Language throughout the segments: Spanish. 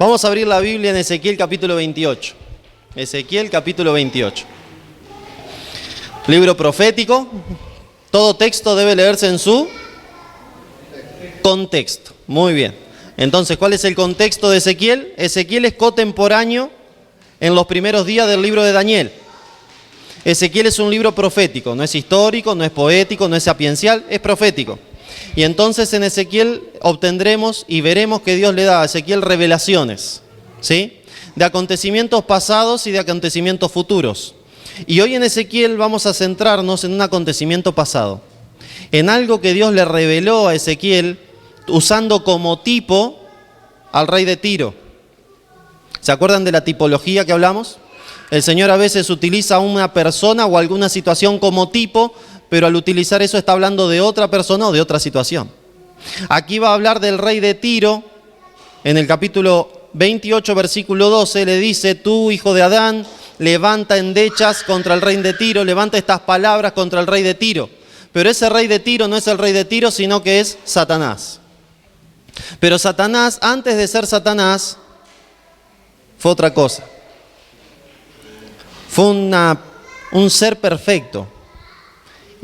Vamos a abrir la Biblia en Ezequiel capítulo 28. Ezequiel capítulo 28. Libro profético. Todo texto debe leerse en su contexto. Muy bien. Entonces, ¿cuál es el contexto de Ezequiel? Ezequiel es contemporáneo en los primeros días del libro de Daniel. Ezequiel es un libro profético, no es histórico, no es poético, no es sapiencial, es profético. Y entonces en Ezequiel obtendremos y veremos que Dios le da a Ezequiel revelaciones, ¿sí? De acontecimientos pasados y de acontecimientos futuros. Y hoy en Ezequiel vamos a centrarnos en un acontecimiento pasado, en algo que Dios le reveló a Ezequiel usando como tipo al rey de Tiro. ¿Se acuerdan de la tipología que hablamos? El Señor a veces utiliza a una persona o alguna situación como tipo, pero al utilizar eso está hablando de otra persona o de otra situación. Aquí va a hablar del rey de Tiro. En el capítulo 28, versículo 12, le dice: tú, hijo de Adán, levanta endechas contra el rey de Tiro, levanta estas palabras contra el rey de Tiro. Pero ese rey de Tiro no es el rey de Tiro, sino que es Satanás. Pero Satanás, antes de ser Satanás, fue otra cosa. Fue un ser perfecto.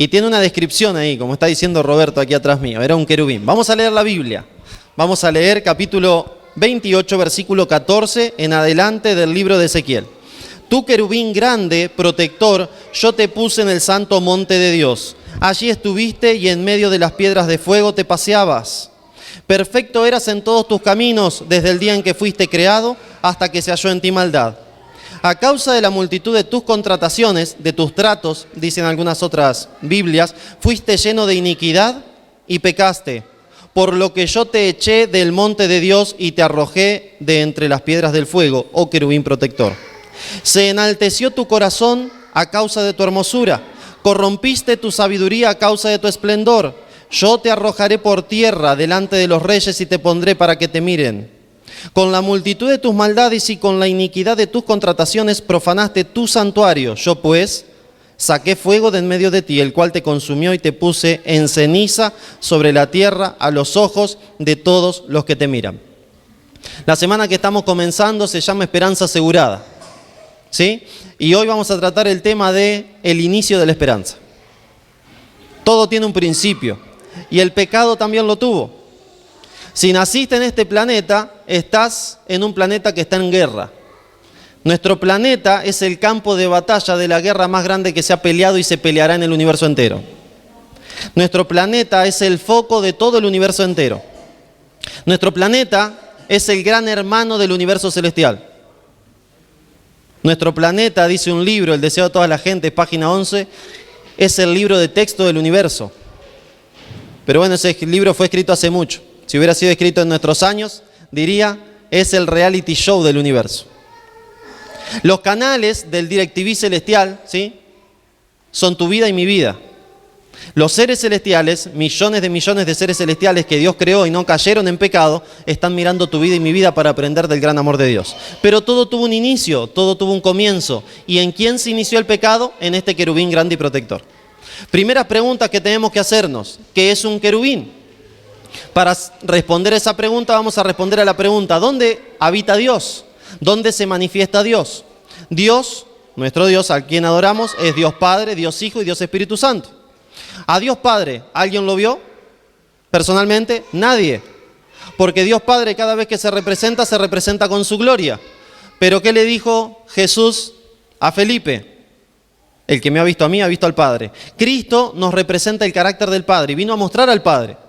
Y tiene una descripción ahí, como está diciendo Roberto aquí atrás mío. Era un querubín. Vamos a leer la Biblia. Vamos a leer capítulo 28, versículo 14 en adelante del libro de Ezequiel. Tú, querubín grande, protector, yo te puse en el santo monte de Dios. Allí estuviste y en medio de las piedras de fuego te paseabas. Perfecto eras en todos tus caminos, desde el día en que fuiste creado hasta que se halló en ti maldad. A causa de la multitud de tus contrataciones, de tus tratos, dicen algunas otras Biblias, fuiste lleno de iniquidad y pecaste, por lo que yo te eché del monte de Dios y te arrojé de entre las piedras del fuego, oh querubín protector. Se enalteció tu corazón a causa de tu hermosura, corrompiste tu sabiduría a causa de tu esplendor. Yo te arrojaré por tierra delante de los reyes y te pondré para que te miren. Con la multitud de tus maldades y con la iniquidad de tus contrataciones profanaste tu santuario. Yo pues saqué fuego de en medio de ti, el cual te consumió y te puse en ceniza sobre la tierra a los ojos de todos los que te miran. La semana que estamos comenzando se llama Esperanza Asegurada, ¿sí? Y hoy vamos a tratar el tema de el inicio de la esperanza. Todo tiene un principio y el pecado también lo tuvo. Si naciste en este planeta, estás en un planeta que está en guerra. Nuestro planeta es el campo de batalla de la guerra más grande que se ha peleado y se peleará en el universo entero. Nuestro planeta es el foco de todo el universo entero. Nuestro planeta es el gran hermano del universo celestial. Nuestro planeta, dice un libro, El deseo de toda la gente, página 11, es el libro de texto del universo. Pero bueno, ese libro fue escrito hace mucho. Si hubiera sido escrito en nuestros años, diría, es el reality show del universo. Los canales del DirecTV celestial, ¿sí?, son tu vida y mi vida. Los seres celestiales, millones de seres celestiales que Dios creó y no cayeron en pecado, están mirando tu vida y mi vida para aprender del gran amor de Dios. Pero todo tuvo un inicio, todo tuvo un comienzo. ¿Y en quién se inició el pecado? En este querubín grande y protector. Primeras preguntas que tenemos que hacernos. ¿Qué es un querubín? Para responder esa pregunta vamos a responder a la pregunta: ¿dónde habita Dios? ¿Dónde se manifiesta Dios? Dios, nuestro Dios, al quien adoramos, es Dios Padre, Dios Hijo y Dios Espíritu Santo. A Dios Padre, ¿alguien lo vio? Personalmente, nadie. Porque Dios Padre cada vez que se representa con su gloria. Pero ¿qué le dijo Jesús a Felipe? El que me ha visto a mí, ha visto al Padre. Cristo nos representa el carácter del Padre y vino a mostrar al Padre.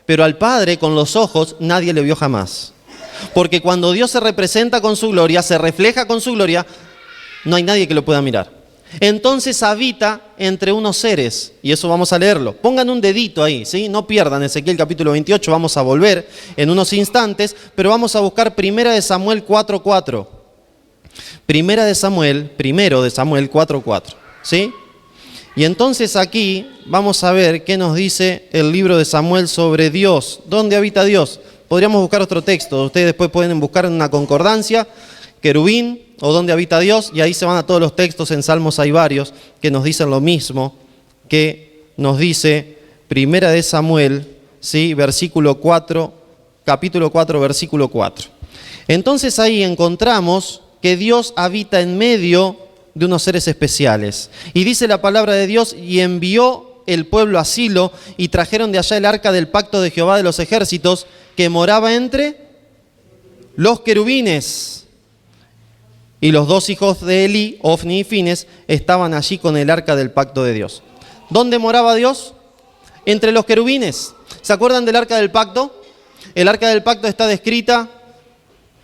Pero al Padre con los ojos nadie le vio jamás. Porque cuando Dios se representa con su gloria, se refleja con su gloria, no hay nadie que lo pueda mirar. Entonces habita entre unos seres, y eso vamos a leerlo. Pongan un dedito ahí, ¿sí? No pierdan Ezequiel capítulo 28, vamos a volver en unos instantes, pero vamos a buscar 1 Samuel 4:4. 1 Samuel 4:4, ¿sí? Y entonces aquí vamos a ver qué nos dice el libro de Samuel sobre Dios. ¿Dónde habita Dios? Podríamos buscar otro texto. Ustedes después pueden buscar en una concordancia, querubín o dónde habita Dios, y ahí se van a todos los textos. En Salmos hay varios que nos dicen lo mismo que nos dice 1 Samuel, ¿sí? Versículo 4, capítulo 4, versículo 4. Entonces ahí encontramos que Dios habita en medio de unos seres especiales. Y dice la palabra de Dios, y envió el pueblo a Silo, y trajeron de allá el arca del pacto de Jehová de los ejércitos, que moraba entre los querubines. Y los dos hijos de Elí, Ofni y Fines, estaban allí con el arca del pacto de Dios. ¿Dónde moraba Dios? Entre los querubines. ¿Se acuerdan del arca del pacto? El arca del pacto está descrita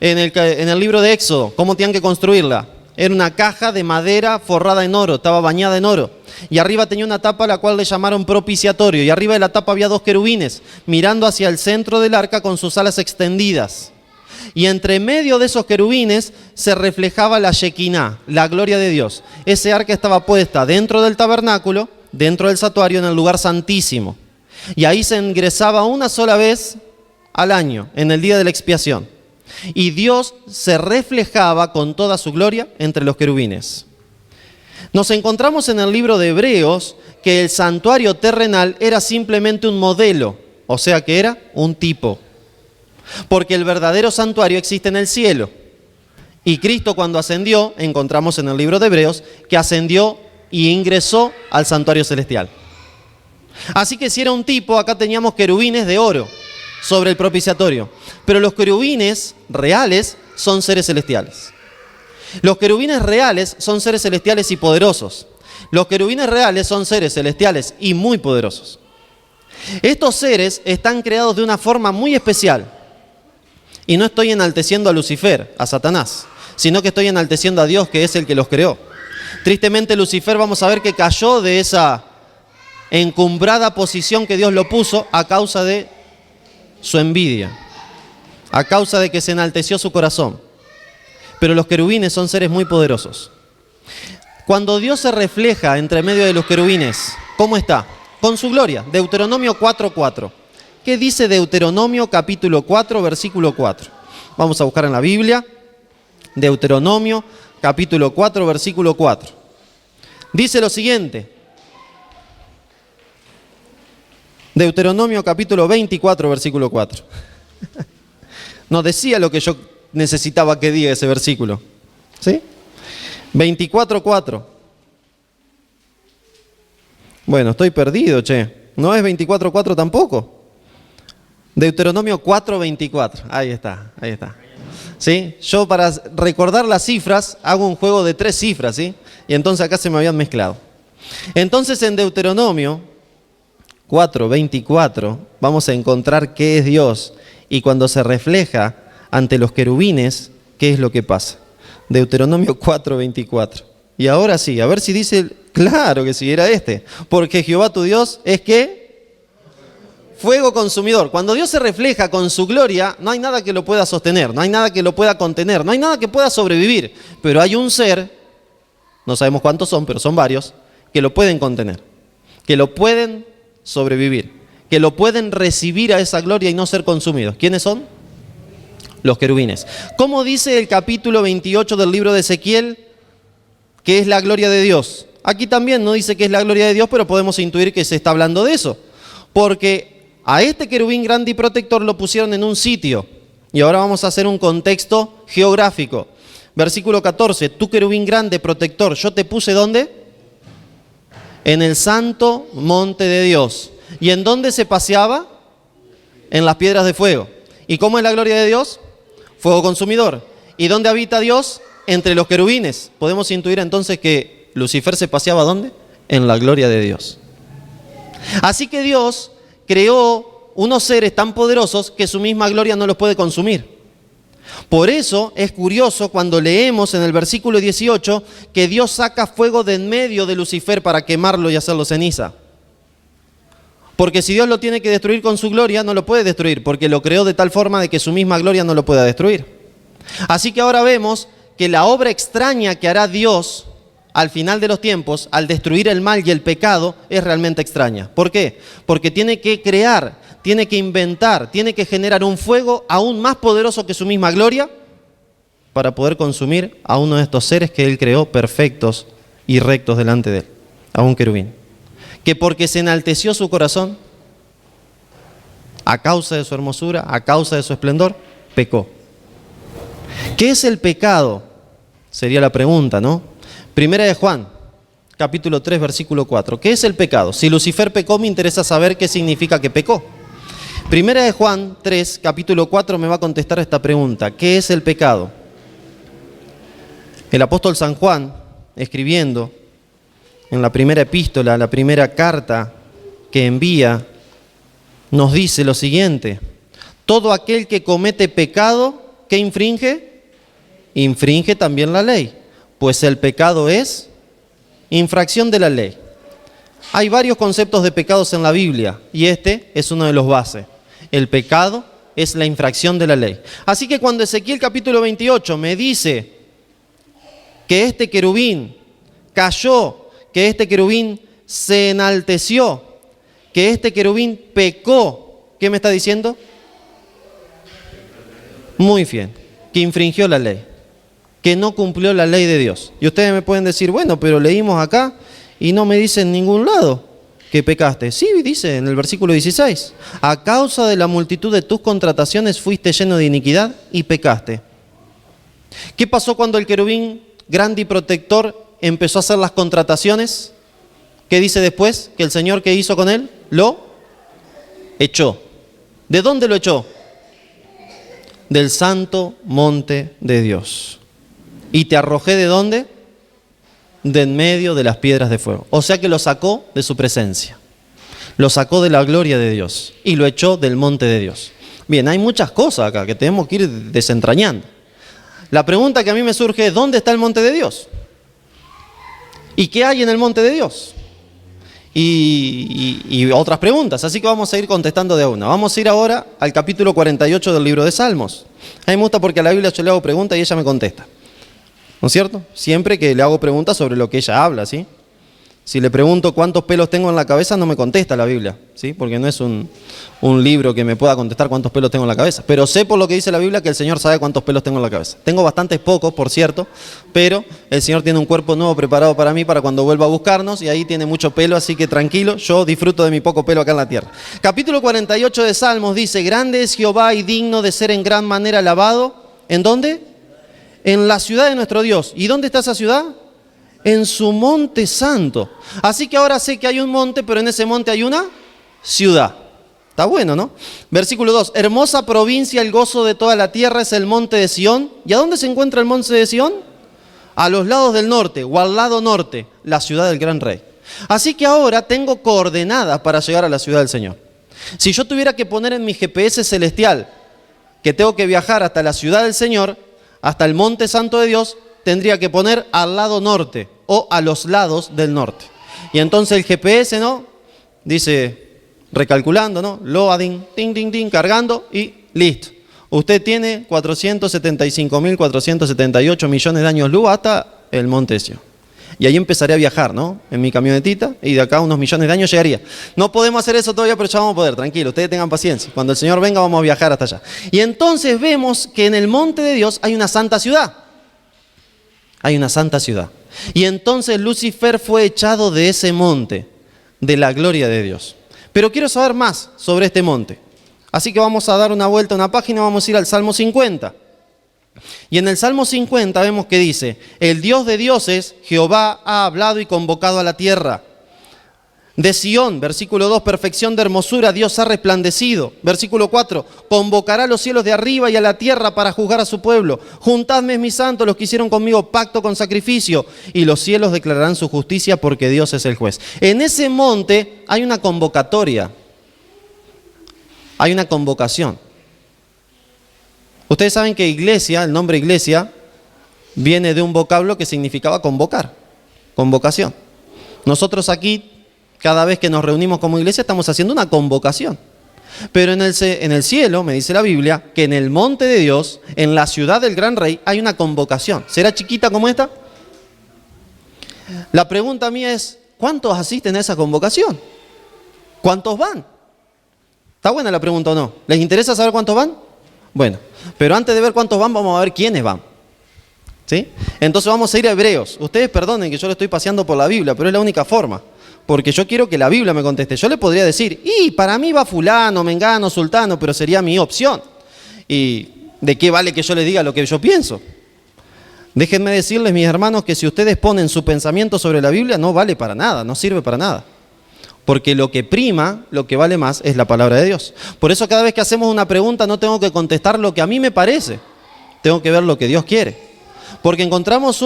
en el libro de Éxodo, cómo tenían que construirla. Era una caja de madera forrada en oro, estaba bañada en oro. Y arriba tenía una tapa a la cual le llamaron propiciatorio. Y arriba de la tapa había dos querubines, mirando hacia el centro del arca con sus alas extendidas. Y entre medio de esos querubines se reflejaba la Shekinah, la gloria de Dios. Ese arca estaba puesta dentro del tabernáculo, dentro del santuario, en el lugar santísimo. Y ahí se ingresaba una sola vez al año, en el día de la expiación. Y Dios se reflejaba con toda su gloria entre los querubines. Nos encontramos en el libro de Hebreos que el santuario terrenal era simplemente un modelo, o sea que era un tipo. Porque el verdadero santuario existe en el cielo. Y Cristo, cuando ascendió, encontramos en el libro de Hebreos que ascendió y ingresó al santuario celestial. Así que si era un tipo, acá teníamos querubines de oro sobre el propiciatorio. Pero los querubines reales son seres celestiales. Los querubines reales son seres celestiales y poderosos. Los querubines reales son seres celestiales y muy poderosos. Estos seres están creados de una forma muy especial. Y no estoy enalteciendo a Lucifer, a Satanás, sino que estoy enalteciendo a Dios, que es el que los creó. Tristemente Lucifer, vamos a ver que cayó de esa encumbrada posición que Dios lo puso a causa de su envidia, a causa de que se enalteció su corazón. Pero los querubines son seres muy poderosos. Cuando Dios se refleja entre medio de los querubines, ¿cómo está? Con su gloria. Deuteronomio 4:4. ¿Qué dice Deuteronomio capítulo 4, versículo 4? Vamos a buscar en la Biblia. Deuteronomio capítulo 4, versículo 4. Dice lo siguiente. Deuteronomio capítulo 24, versículo 4. No decía lo que yo necesitaba que diga ese versículo. ¿Sí? 24:4. Bueno, estoy perdido, che. ¿No es 24:4 tampoco? Deuteronomio 4:24. Ahí está, ahí está. ¿Sí? Yo para recordar las cifras hago un juego de 3 cifras, ¿sí? Y entonces acá se me habían mezclado. Entonces en Deuteronomio 4:24 vamos a encontrar qué es Dios y cuando se refleja ante los querubines, ¿qué es lo que pasa? Deuteronomio 4:24. Y ahora sí, a ver si dice, claro que sí, era este. Porque Jehová tu Dios es ¿qué? Fuego consumidor. Cuando Dios se refleja con su gloria, no hay nada que lo pueda sostener, no hay nada que lo pueda contener, no hay nada que pueda sobrevivir. Pero hay un ser, no sabemos cuántos son, pero son varios, que lo pueden contener, que lo pueden sobrevivir, que lo pueden recibir a esa gloria y no ser consumidos. ¿Quiénes son? Los querubines. ¿Cómo dice el capítulo 28 del libro de Ezequiel que es la gloria de Dios? Aquí también no dice que es la gloria de Dios, pero podemos intuir que se está hablando de eso. Porque a este querubín grande y protector lo pusieron en un sitio. Y ahora vamos a hacer un contexto geográfico. Versículo 14. Tu querubín grande, protector, yo te puse ¿dónde? En el santo monte de Dios. ¿Y en dónde se paseaba? En las piedras de fuego. ¿Y cómo es la gloria de Dios? Fuego consumidor. ¿Y dónde habita Dios? Entre los querubines. Podemos intuir entonces que Lucifer se paseaba ¿dónde? En la gloria de Dios. Así que Dios creó unos seres tan poderosos que su misma gloria no los puede consumir. Por eso es curioso cuando leemos en el versículo 18 que Dios saca fuego de en medio de Lucifer para quemarlo y hacerlo ceniza. Porque si Dios lo tiene que destruir con su gloria, no lo puede destruir, porque lo creó de tal forma de que su misma gloria no lo pueda destruir. Así que ahora vemos que la obra extraña que hará Dios al final de los tiempos, al destruir el mal y el pecado, es realmente extraña. ¿Por qué? Porque tiene que crear, tiene que inventar, tiene que generar un fuego aún más poderoso que su misma gloria para poder consumir a uno de estos seres que Él creó perfectos y rectos delante de Él, a un querubín. Que porque se enalteció su corazón, a causa de su hermosura, a causa de su esplendor, pecó. ¿Qué es el pecado? Sería la pregunta, ¿no? Primera de Juan, capítulo 3, versículo 4. ¿Qué es el pecado? Si Lucifer pecó, me interesa saber qué significa que pecó. Primera de Juan 3, capítulo 4 me va a contestar esta pregunta. ¿Qué es el pecado? El apóstol San Juan, escribiendo en la primera epístola, la primera carta que envía, nos dice lo siguiente: todo aquel que comete pecado, ¿qué infringe? Infringe también la ley, pues el pecado es infracción de la ley. Hay varios conceptos de pecados en la Biblia y este es uno de los bases. El pecado es la infracción de la ley. Así que cuando Ezequiel capítulo 28 me dice que este querubín cayó, que este querubín se enalteció, que este querubín pecó, ¿qué me está diciendo? Muy bien, que infringió la ley, que no cumplió la ley de Dios. Y ustedes me pueden decir, bueno, pero leímos acá y no me dice en ningún lado que pecaste. Sí, dice en el versículo 16, a causa de la multitud de tus contrataciones fuiste lleno de iniquidad y pecaste. ¿Qué pasó cuando el querubín grande y protector empezó a hacer las contrataciones? ¿Qué dice después? Que el Señor, ¿qué hizo con él? Lo echó. ¿De dónde lo echó? Del santo monte de Dios. ¿Y te arrojé de dónde? De en medio de las piedras de fuego. O sea que lo sacó de su presencia. Lo sacó de la gloria de Dios y lo echó del monte de Dios. Bien, hay muchas cosas acá que tenemos que ir desentrañando. La pregunta que a mí me surge es, ¿dónde está el monte de Dios? ¿Y qué hay en el monte de Dios? Y otras preguntas, así que vamos a ir contestando de a una. Vamos a ir ahora al capítulo 48 del libro de Salmos. A mí me gusta porque a la Biblia yo le hago preguntas y ella me contesta. ¿No es cierto? Siempre que le hago preguntas sobre lo que ella habla, ¿sí? Si le pregunto cuántos pelos tengo en la cabeza, no me contesta la Biblia, ¿sí? Porque no es un libro que me pueda contestar cuántos pelos tengo en la cabeza. Pero sé por lo que dice la Biblia que el Señor sabe cuántos pelos tengo en la cabeza. Tengo bastantes pocos, por cierto, pero el Señor tiene un cuerpo nuevo preparado para mí para cuando vuelva a buscarnos y ahí tiene mucho pelo, así que tranquilo, yo disfruto de mi poco pelo acá en la tierra. Capítulo 48 de Salmos dice, grande es Jehová y digno de ser en gran manera alabado. ¿En dónde? En la ciudad de nuestro Dios. ¿Y dónde está esa ciudad? En su monte santo. Así que ahora sé que hay un monte, pero en ese monte hay una ciudad. Está bueno, ¿no? Versículo 2. Hermosa provincia, el gozo de toda la tierra es el monte de Sión. ¿Y a dónde se encuentra el monte de Sión? A los lados del norte, o al lado norte, la ciudad del gran rey. Así que ahora tengo coordenadas para llegar a la ciudad del Señor. Si yo tuviera que poner en mi GPS celestial que tengo que viajar hasta la ciudad del Señor, hasta el monte santo de Dios, tendría que poner al lado norte o a los lados del norte. Y entonces el GPS, ¿no? Dice, recalculando, ¿no? Loading, ting, ting, ting, cargando y listo. Usted tiene 475.478 millones de años luz hasta el monte Sión. Y ahí empezaré a viajar, ¿no? En mi camionetita y de acá a unos millones de años llegaría. No podemos hacer eso todavía, pero ya vamos a poder, tranquilo, ustedes tengan paciencia. Cuando el Señor venga vamos a viajar hasta allá. Y entonces vemos que en el monte de Dios hay una santa ciudad. Hay una santa ciudad. Y entonces Lucifer fue echado de ese monte, de la gloria de Dios. Pero quiero saber más sobre este monte. Así que vamos a dar una vuelta a una página, vamos a ir al Salmo 50. Y en el Salmo 50 vemos que dice, el Dios de dioses, Jehová, ha hablado y convocado a la tierra. De Sión, versículo 2, perfección de hermosura, Dios ha resplandecido. Versículo 4, convocará a los cielos de arriba y a la tierra para juzgar a su pueblo. Juntadme, mis santos, los que hicieron conmigo pacto con sacrificio, y los cielos declararán su justicia porque Dios es el juez. En ese monte hay una convocatoria, hay una convocación. Ustedes saben que iglesia, el nombre iglesia, viene de un vocablo que significaba convocar, convocación. Nosotros aquí, cada vez que nos reunimos como iglesia, estamos haciendo una convocación. Pero en el cielo, me dice la Biblia, que en el monte de Dios, en la ciudad del gran rey, hay una convocación. ¿Será chiquita como esta? La pregunta mía es, ¿cuántos asisten a esa convocación? ¿Cuántos van? ¿Está buena la pregunta o no? ¿Les interesa saber cuántos van? Bueno, pero antes de ver cuántos van, vamos a ver quiénes van. ¿Sí? Entonces vamos a ir a Hebreos. Ustedes perdonen que yo le estoy paseando por la Biblia, pero es la única forma. Porque yo quiero que la Biblia me conteste. Yo le podría decir, para mí va fulano, mengano, sultano, pero sería mi opción. Y ¿De qué vale que yo les diga lo que yo pienso? Déjenme decirles, mis hermanos, que si ustedes ponen su pensamiento sobre la Biblia, no vale para nada, no sirve para nada. Porque lo que prima, lo que vale más, es la palabra de Dios. Por eso cada vez que hacemos una pregunta no tengo que contestar lo que a mí me parece. Tengo que ver lo que Dios quiere. Porque encontramos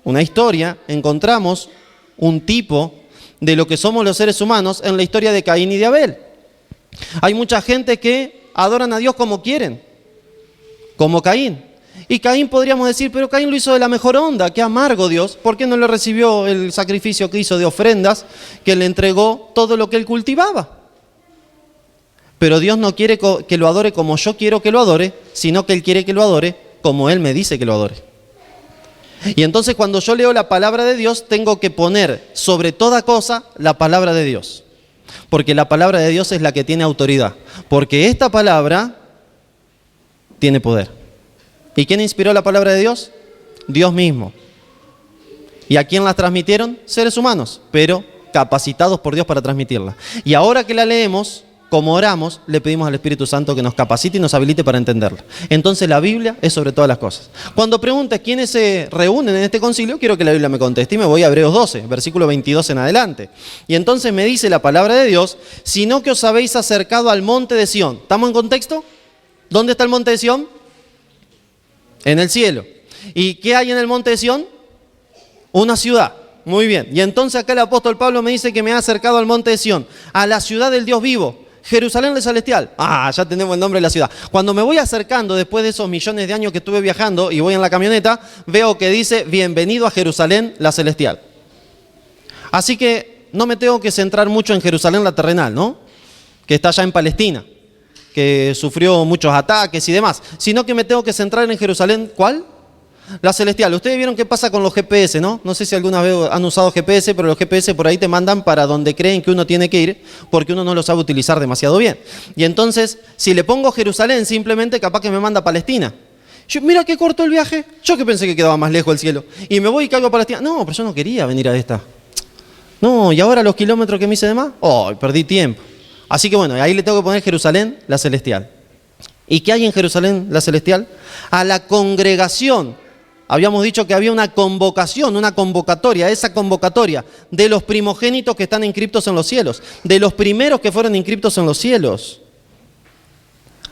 una historia, encontramos un tipo de lo que somos los seres humanos en la historia de Caín y de Abel. Hay mucha gente que adoran a Dios como quieren, como Caín. Y Caín podríamos decir, pero Caín lo hizo de la mejor onda, qué amargo Dios. ¿Por qué no le recibió el sacrificio que hizo de ofrendas, que le entregó todo lo que él cultivaba? Pero Dios no quiere que lo adore como yo quiero que lo adore, sino que Él quiere que lo adore como Él me dice que lo adore. Y entonces cuando yo leo la palabra de Dios, tengo que poner sobre toda cosa la palabra de Dios. Porque la palabra de Dios es la que tiene autoridad. Porque esta palabra tiene poder. ¿Y quién inspiró la palabra de Dios? Dios mismo. ¿Y a quién la transmitieron? Seres humanos, pero capacitados por Dios para transmitirla. Y ahora que la leemos, como oramos, le pedimos al Espíritu Santo que nos capacite y nos habilite para entenderla. Entonces la Biblia es sobre todas las cosas. Cuando preguntes quiénes se reúnen en este concilio, quiero que la Biblia me conteste y me voy a Hebreos 12, versículo 22 en adelante. Y entonces me dice la palabra de Dios, sino que os habéis acercado al monte de Sión. ¿Estamos en contexto? ¿Dónde está el monte de Sión? En el cielo. ¿Y qué hay en el monte de Sión? Una ciudad. Muy bien. Y entonces acá el apóstol Pablo me dice que me ha acercado al monte de Sión, a la ciudad del Dios vivo, Jerusalén el celestial. Ya tenemos el nombre de la ciudad. Cuando me voy acercando, después de esos millones de años que estuve viajando y voy en la camioneta, veo que dice, bienvenido a Jerusalén la celestial. Así que no me tengo que centrar mucho en Jerusalén la terrenal, ¿no? Que está allá en Palestina, que sufrió muchos ataques y demás, sino que me tengo que centrar en Jerusalén, ¿cuál? La celestial. Ustedes vieron qué pasa con los GPS, ¿no? No sé si alguna vez han usado GPS, pero los GPS por ahí te mandan para donde creen que uno tiene que ir, porque uno no lo sabe utilizar demasiado bien. Y entonces, si le pongo Jerusalén, simplemente capaz que me manda a Palestina. Mira qué corto el viaje. Yo que pensé que quedaba más lejos el cielo. Y me voy y caigo a Palestina. No, pero yo no quería venir a esta. No, y ahora los kilómetros que me hice de más, perdí tiempo. Así que bueno, ahí le tengo que poner Jerusalén, la celestial. ¿Y qué hay en Jerusalén, la celestial? A la congregación. Habíamos dicho que había una convocación, una convocatoria, esa convocatoria de los primogénitos que están inscriptos en los cielos, de los primeros que fueron inscriptos en los cielos.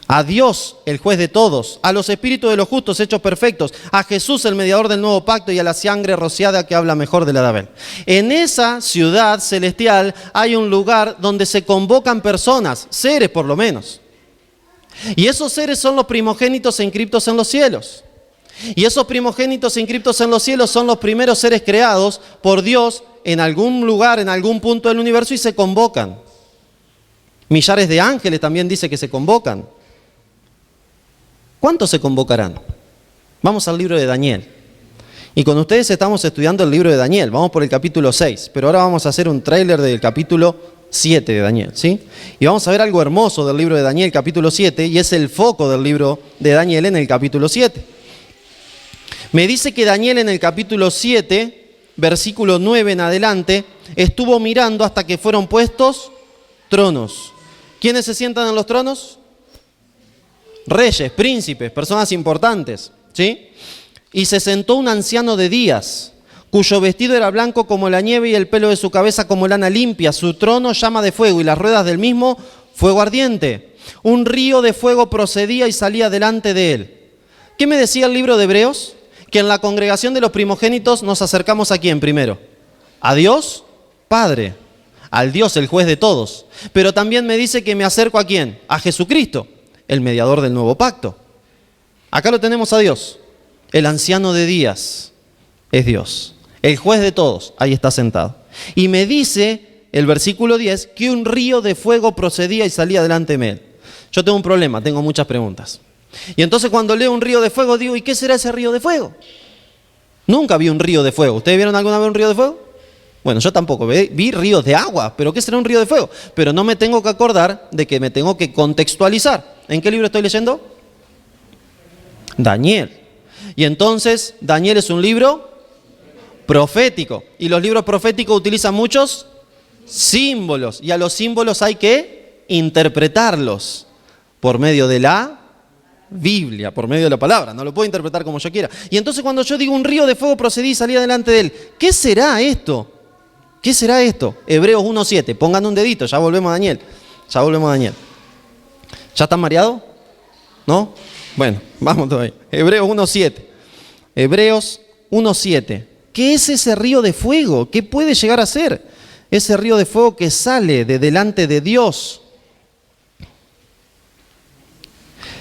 A Dios, el juez de todos, a los espíritus de los justos hechos perfectos, a Jesús, el mediador del nuevo pacto, y a la sangre rociada que habla mejor de la de Abel. En esa ciudad celestial hay un lugar donde se convocan personas, seres por lo menos. Y esos seres son los primogénitos inscriptos en los cielos. Y esos primogénitos inscriptos en los cielos son los primeros seres creados por Dios en algún lugar, en algún punto del universo, y se convocan. Millares de ángeles también dice que se convocan. ¿Cuántos se convocarán? Vamos al libro de Daniel. Y con ustedes estamos estudiando el libro de Daniel. Vamos por el capítulo 6, pero ahora vamos a hacer un tráiler del capítulo 7 de Daniel, ¿sí? Y vamos a ver algo hermoso del libro de Daniel, capítulo 7, y es el foco del libro de Daniel en el capítulo 7. Me dice que Daniel en el capítulo 7, versículo 9 en adelante, estuvo mirando hasta que fueron puestos tronos. ¿Quiénes se sientan en los tronos? Reyes, príncipes, personas importantes, ¿sí? Y se sentó un anciano de días, cuyo vestido era blanco como la nieve y el pelo de su cabeza como lana limpia. Su trono llama de fuego y las ruedas del mismo fuego ardiente. Un río de fuego procedía y salía delante de él. ¿Qué me decía el libro de Hebreos? Que en la congregación de los primogénitos nos acercamos a ¿quién primero? A Dios Padre, al Dios, el juez de todos. Pero también me dice que me acerco ¿a quién? A Jesucristo, el mediador del nuevo pacto. Acá lo tenemos a Dios. El anciano de días es Dios. El juez de todos, ahí está sentado. Y me dice el versículo 10 que un río de fuego procedía y salía delante de él. Yo tengo un problema, tengo muchas preguntas. Y entonces cuando leo un río de fuego digo, ¿y qué será ese río de fuego? Nunca vi un río de fuego. ¿Ustedes vieron alguna vez un río de fuego? Bueno, yo tampoco. Vi ríos de agua, pero ¿qué será un río de fuego? Pero no me tengo que acordar de que me tengo que contextualizar. ¿En qué libro estoy leyendo? Daniel. Y entonces Daniel es un libro profético. Y los libros proféticos utilizan muchos símbolos. Y a los símbolos hay que interpretarlos por medio de la Biblia, por medio de la palabra, no lo puedo interpretar como yo quiera. Y entonces cuando yo digo un río de fuego procedí y salí delante de él, ¿qué será esto? ¿Qué será esto? Hebreos 1:7, pongan un dedito, ya volvemos a Daniel. ¿Ya están mareados? ¿No? Bueno, vamos todavía. Hebreos 1:7. Hebreos 1:7. ¿Qué es ese río de fuego? ¿Qué puede llegar a ser ese río de fuego que sale de delante de Dios?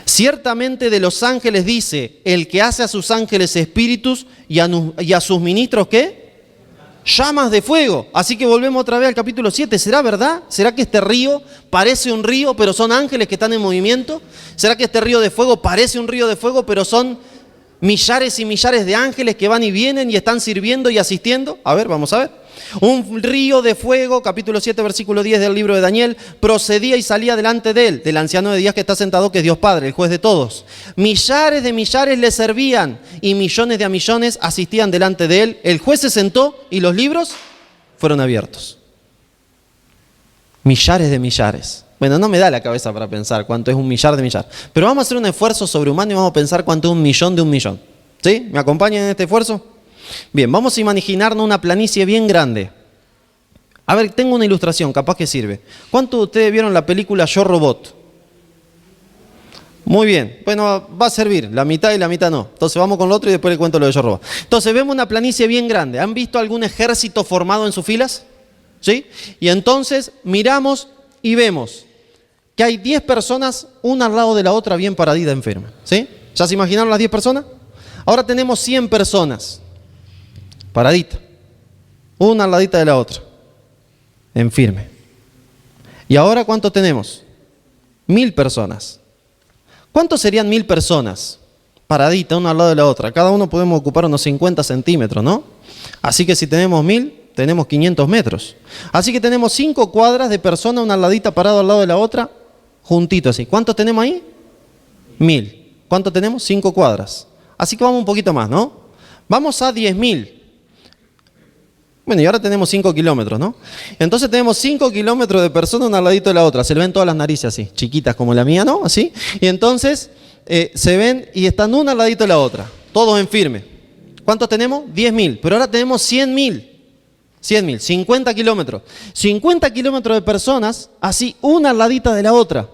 Ciertamente de los ángeles dice, el que hace a sus ángeles espíritus y a sus ministros, ¿qué? Llamas de fuego. Así que volvemos otra vez al capítulo 7. ¿Será verdad? ¿Será que este río parece un río, pero son ángeles que están en movimiento? ¿Será que este río de fuego parece un río de fuego, pero son millares y millares de ángeles que van y vienen y están sirviendo y asistiendo? A ver, vamos a ver. Un río de fuego, capítulo 7, versículo 10 del libro de Daniel, procedía y salía delante de él, del anciano de días que está sentado, que es Dios Padre, el juez de todos. Millares de millares le servían y millones de a millones asistían delante de él. El juez se sentó y los libros fueron abiertos. Millares de millares. Bueno, no me da la cabeza para pensar cuánto es un millar de millar. Pero vamos a hacer un esfuerzo sobrehumano y vamos a pensar cuánto es un millón de un millón. ¿Sí? ¿Me acompañan en este esfuerzo? Bien, vamos a imaginarnos una planicie bien grande. A ver, tengo una ilustración, capaz que sirve. ¿Cuántos de ustedes vieron la película Yo Robot? Muy bien, bueno, va a servir, la mitad y la mitad no. Entonces vamos con lo otro y después les cuento lo de Yo Robot. Entonces vemos una planicie bien grande. ¿Han visto algún ejército formado en sus filas? ¿Sí? Y entonces miramos y vemos que hay 10 personas, una al lado de la otra, bien paradita enferma. ¿Sí? ¿Ya se imaginaron las 10 personas? Ahora tenemos 100 personas. Paradita, una al ladita de la otra, en firme. ¿Y ahora cuánto tenemos? 1000 personas. ¿Cuántos serían 1000 personas? Paradita, una al lado de la otra. Cada uno podemos ocupar unos 50 centímetros, ¿no? Así que si tenemos 1000, tenemos 500 metros. Así que tenemos 5 cuadras de personas, una al ladita parado al lado de la otra, juntito así. ¿Cuántos tenemos ahí? 1000. ¿Cuánto tenemos? 5 cuadras. Así que vamos un poquito más, ¿no? Vamos a 10.000. Bueno, y ahora tenemos 5 kilómetros, ¿no? Entonces tenemos 5 kilómetros de personas una al ladito de la otra. Se le ven todas las narices así, chiquitas como la mía, ¿no? Así. Y entonces se ven y están una al ladito de la otra. Todos en firme. ¿Cuántos tenemos? 10.000. Pero ahora tenemos 100.000. 100.000, 50 kilómetros. 50 kilómetros de personas, así, una al ladita de la otra.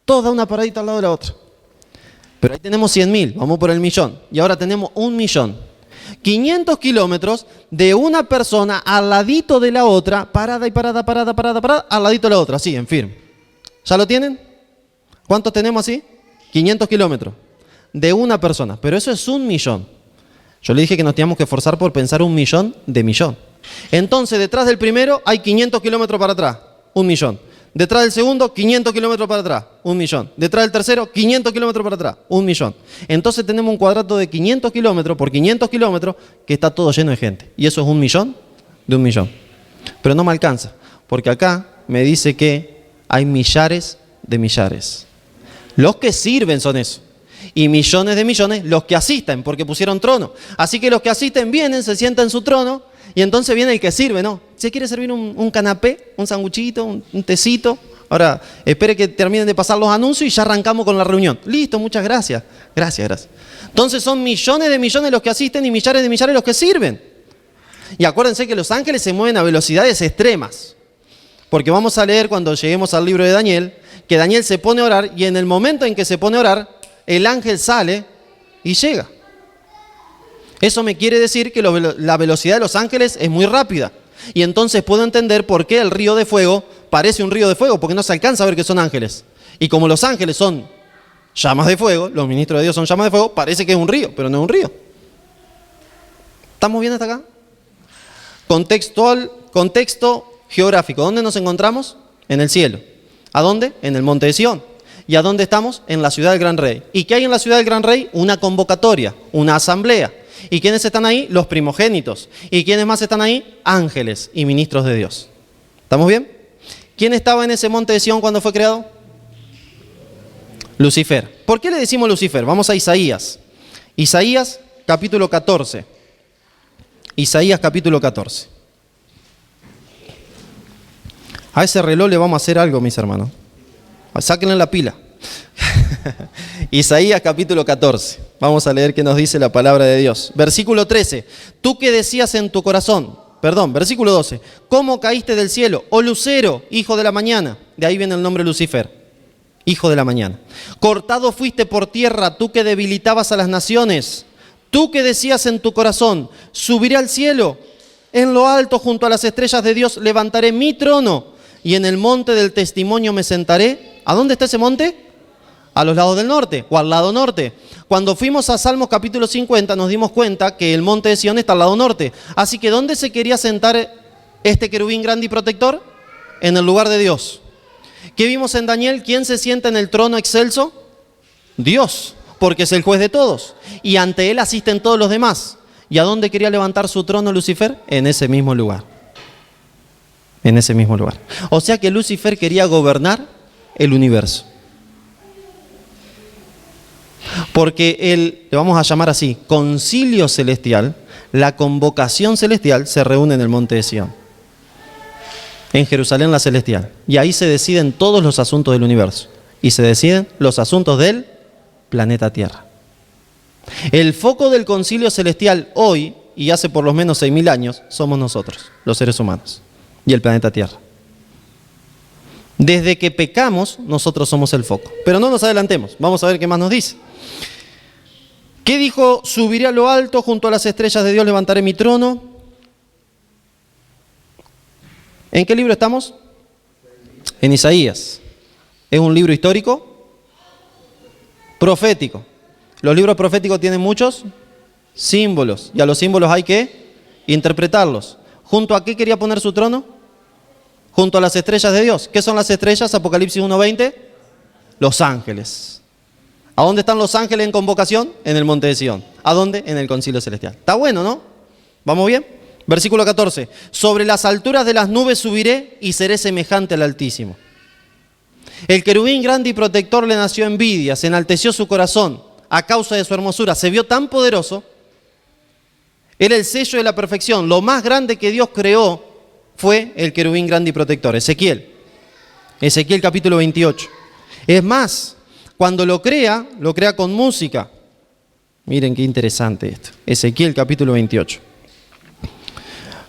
Toda una paradita al lado de la otra. Pero ahí tenemos 100.000, vamos por el millón. Y ahora tenemos 1.000.000. 500 kilómetros de una persona al ladito de la otra, parada y parada, al ladito de la otra, así, en firme. ¿Ya lo tienen? ¿Cuántos tenemos así? 500 kilómetros de una persona, pero eso es 1.000.000. Yo le dije que nos teníamos que esforzar por pensar 1.000.000 de millón. Entonces, detrás del primero hay 500 kilómetros para atrás, 1.000.000. Detrás del segundo, 500 kilómetros para atrás, 1.000.000. Detrás del tercero, 500 kilómetros para atrás, 1.000.000. Entonces tenemos un cuadrado de 500 kilómetros por 500 kilómetros que está todo lleno de gente. Y eso es 1.000.000 de 1.000.000. Pero no me alcanza, porque acá me dice que hay millares de millares. Los que sirven son eso. Y millones de millones los que asisten, porque pusieron trono. Así que los que asisten vienen, se sientan en su trono, y entonces viene el que sirve, ¿no? ¿Se quiere servir un canapé, un sanguchito, un tecito? Ahora, espere que terminen de pasar los anuncios y ya arrancamos con la reunión. Listo, muchas gracias. Gracias. Entonces son millones de millones los que asisten y millares de millares los que sirven. Y acuérdense que los ángeles se mueven a velocidades extremas. Porque vamos a leer cuando lleguemos al libro de Daniel, que Daniel se pone a orar y en el momento en que se pone a orar, el ángel sale y llega. Eso me quiere decir que la velocidad de los ángeles es muy rápida. Y entonces puedo entender por qué el río de fuego parece un río de fuego, porque no se alcanza a ver que son ángeles. Y como los ángeles son llamas de fuego, los ministros de Dios son llamas de fuego, parece que es un río, pero no es un río. ¿Estamos bien hasta acá? Contexto geográfico. ¿Dónde nos encontramos? En el cielo. ¿A dónde? En el monte de Sión. ¿Y a dónde estamos? En la ciudad del Gran Rey. ¿Y qué hay en la ciudad del Gran Rey? Una convocatoria, una asamblea. ¿Y quiénes están ahí? Los primogénitos. ¿Y quiénes más están ahí? Ángeles y ministros de Dios. ¿Estamos bien? ¿Quién estaba en ese monte de Sión cuando fue creado? Lucifer. ¿Por qué le decimos Lucifer? Vamos a Isaías. Isaías capítulo 14. Isaías capítulo 14. A ese reloj le vamos a hacer algo, mis hermanos. Sáquenle la pila. Isaías capítulo 14. Vamos a leer qué nos dice la palabra de Dios. Versículo 13. Tú que decías en tu corazón, versículo 12. ¿Cómo caíste del cielo, oh lucero, hijo de la mañana? De ahí viene el nombre Lucifer, hijo de la mañana. Cortado fuiste por tierra, tú que debilitabas a las naciones. Tú que decías en tu corazón, subiré al cielo. En lo alto, junto a las estrellas de Dios, levantaré mi trono. Y en el monte del testimonio me sentaré. ¿A dónde está ese monte? A los lados del norte, o al lado norte. Cuando fuimos a Salmos capítulo 50 nos dimos cuenta que el monte de Sión está al lado norte. Así que ¿dónde se quería sentar este querubín grande y protector? En el lugar de Dios. ¿Qué vimos en Daniel? ¿Quién se sienta en el trono excelso? Dios, porque es el juez de todos. Y ante él asisten todos los demás. ¿Y a dónde quería levantar su trono Lucifer? En ese mismo lugar. En ese mismo lugar. O sea que Lucifer quería gobernar el universo. Porque le vamos a llamar así, concilio celestial, la convocación celestial se reúne en el monte de Sión, en Jerusalén la celestial. Y ahí se deciden todos los asuntos del universo. Y se deciden los asuntos del planeta Tierra. El foco del concilio celestial hoy, y hace por lo menos 6.000 años, somos nosotros, los seres humanos, y el planeta Tierra. Desde que pecamos, nosotros somos el foco. Pero no nos adelantemos, vamos a ver qué más nos dice. ¿Qué dijo? Subiré a lo alto, junto a las estrellas de Dios levantaré mi trono. ¿En qué libro estamos? En Isaías. ¿Es un libro histórico? Profético. Los libros proféticos tienen muchos símbolos, y a los símbolos hay que interpretarlos. ¿Junto a qué quería poner su trono? Junto a las estrellas de Dios. ¿Qué son las estrellas? Apocalipsis 1:20. Los ángeles. ¿A dónde están los ángeles en convocación? En el monte de Sión. ¿A dónde? En el concilio celestial. Está bueno, ¿no? ¿Vamos bien? Versículo 14. Sobre las alturas de las nubes subiré y seré semejante al Altísimo. El querubín grande y protector le nació envidia, se enalteció su corazón a causa de su hermosura. Se vio tan poderoso. Era el sello de la perfección. Lo más grande que Dios creó fue el querubín grande y protector. Ezequiel capítulo 28. Es más, cuando lo crea con música. Miren qué interesante esto. Ezequiel capítulo 28.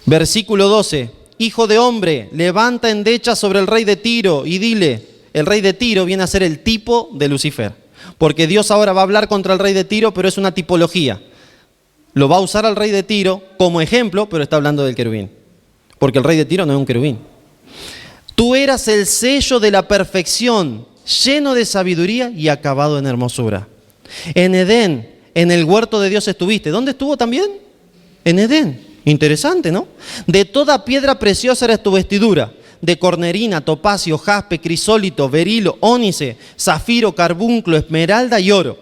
Versículo 12. Hijo de hombre, levanta endecha sobre el rey de Tiro y dile. El rey de Tiro viene a ser el tipo de Lucifer. Porque Dios ahora va a hablar contra el rey de Tiro, pero es una tipología. Lo va a usar al rey de Tiro como ejemplo, pero está hablando del querubín. Porque el rey de Tiro no es un querubín. Tú eras el sello de la perfección, lleno de sabiduría y acabado en hermosura. En Edén, en el huerto de Dios estuviste. ¿Dónde estuvo también? En Edén. Interesante, ¿no? De toda piedra preciosa eres tu vestidura. De cornerina, topacio, jaspe, crisólito, berilo, ónice, zafiro, carbunclo, esmeralda y oro.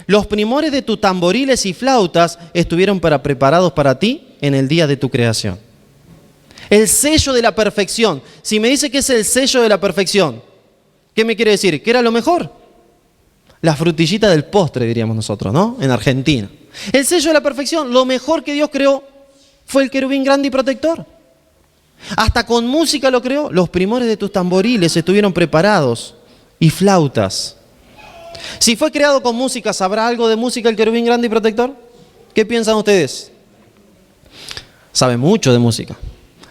Los primores de tus tamboriles y flautas estuvieron preparados para ti en el día de tu creación. El sello de la perfección. Si me dice que es el sello de la perfección, ¿qué me quiere decir? ¿Que era lo mejor? La frutillita del postre, diríamos nosotros, ¿no? En Argentina. El sello de la perfección, lo mejor que Dios creó fue el querubín grande y protector. Hasta con música lo creó. Los primores de tus tamboriles estuvieron preparados y flautas. Si fue creado con música, ¿sabrá algo de música el querubín grande y protector? ¿Qué piensan ustedes? Sabe mucho de música.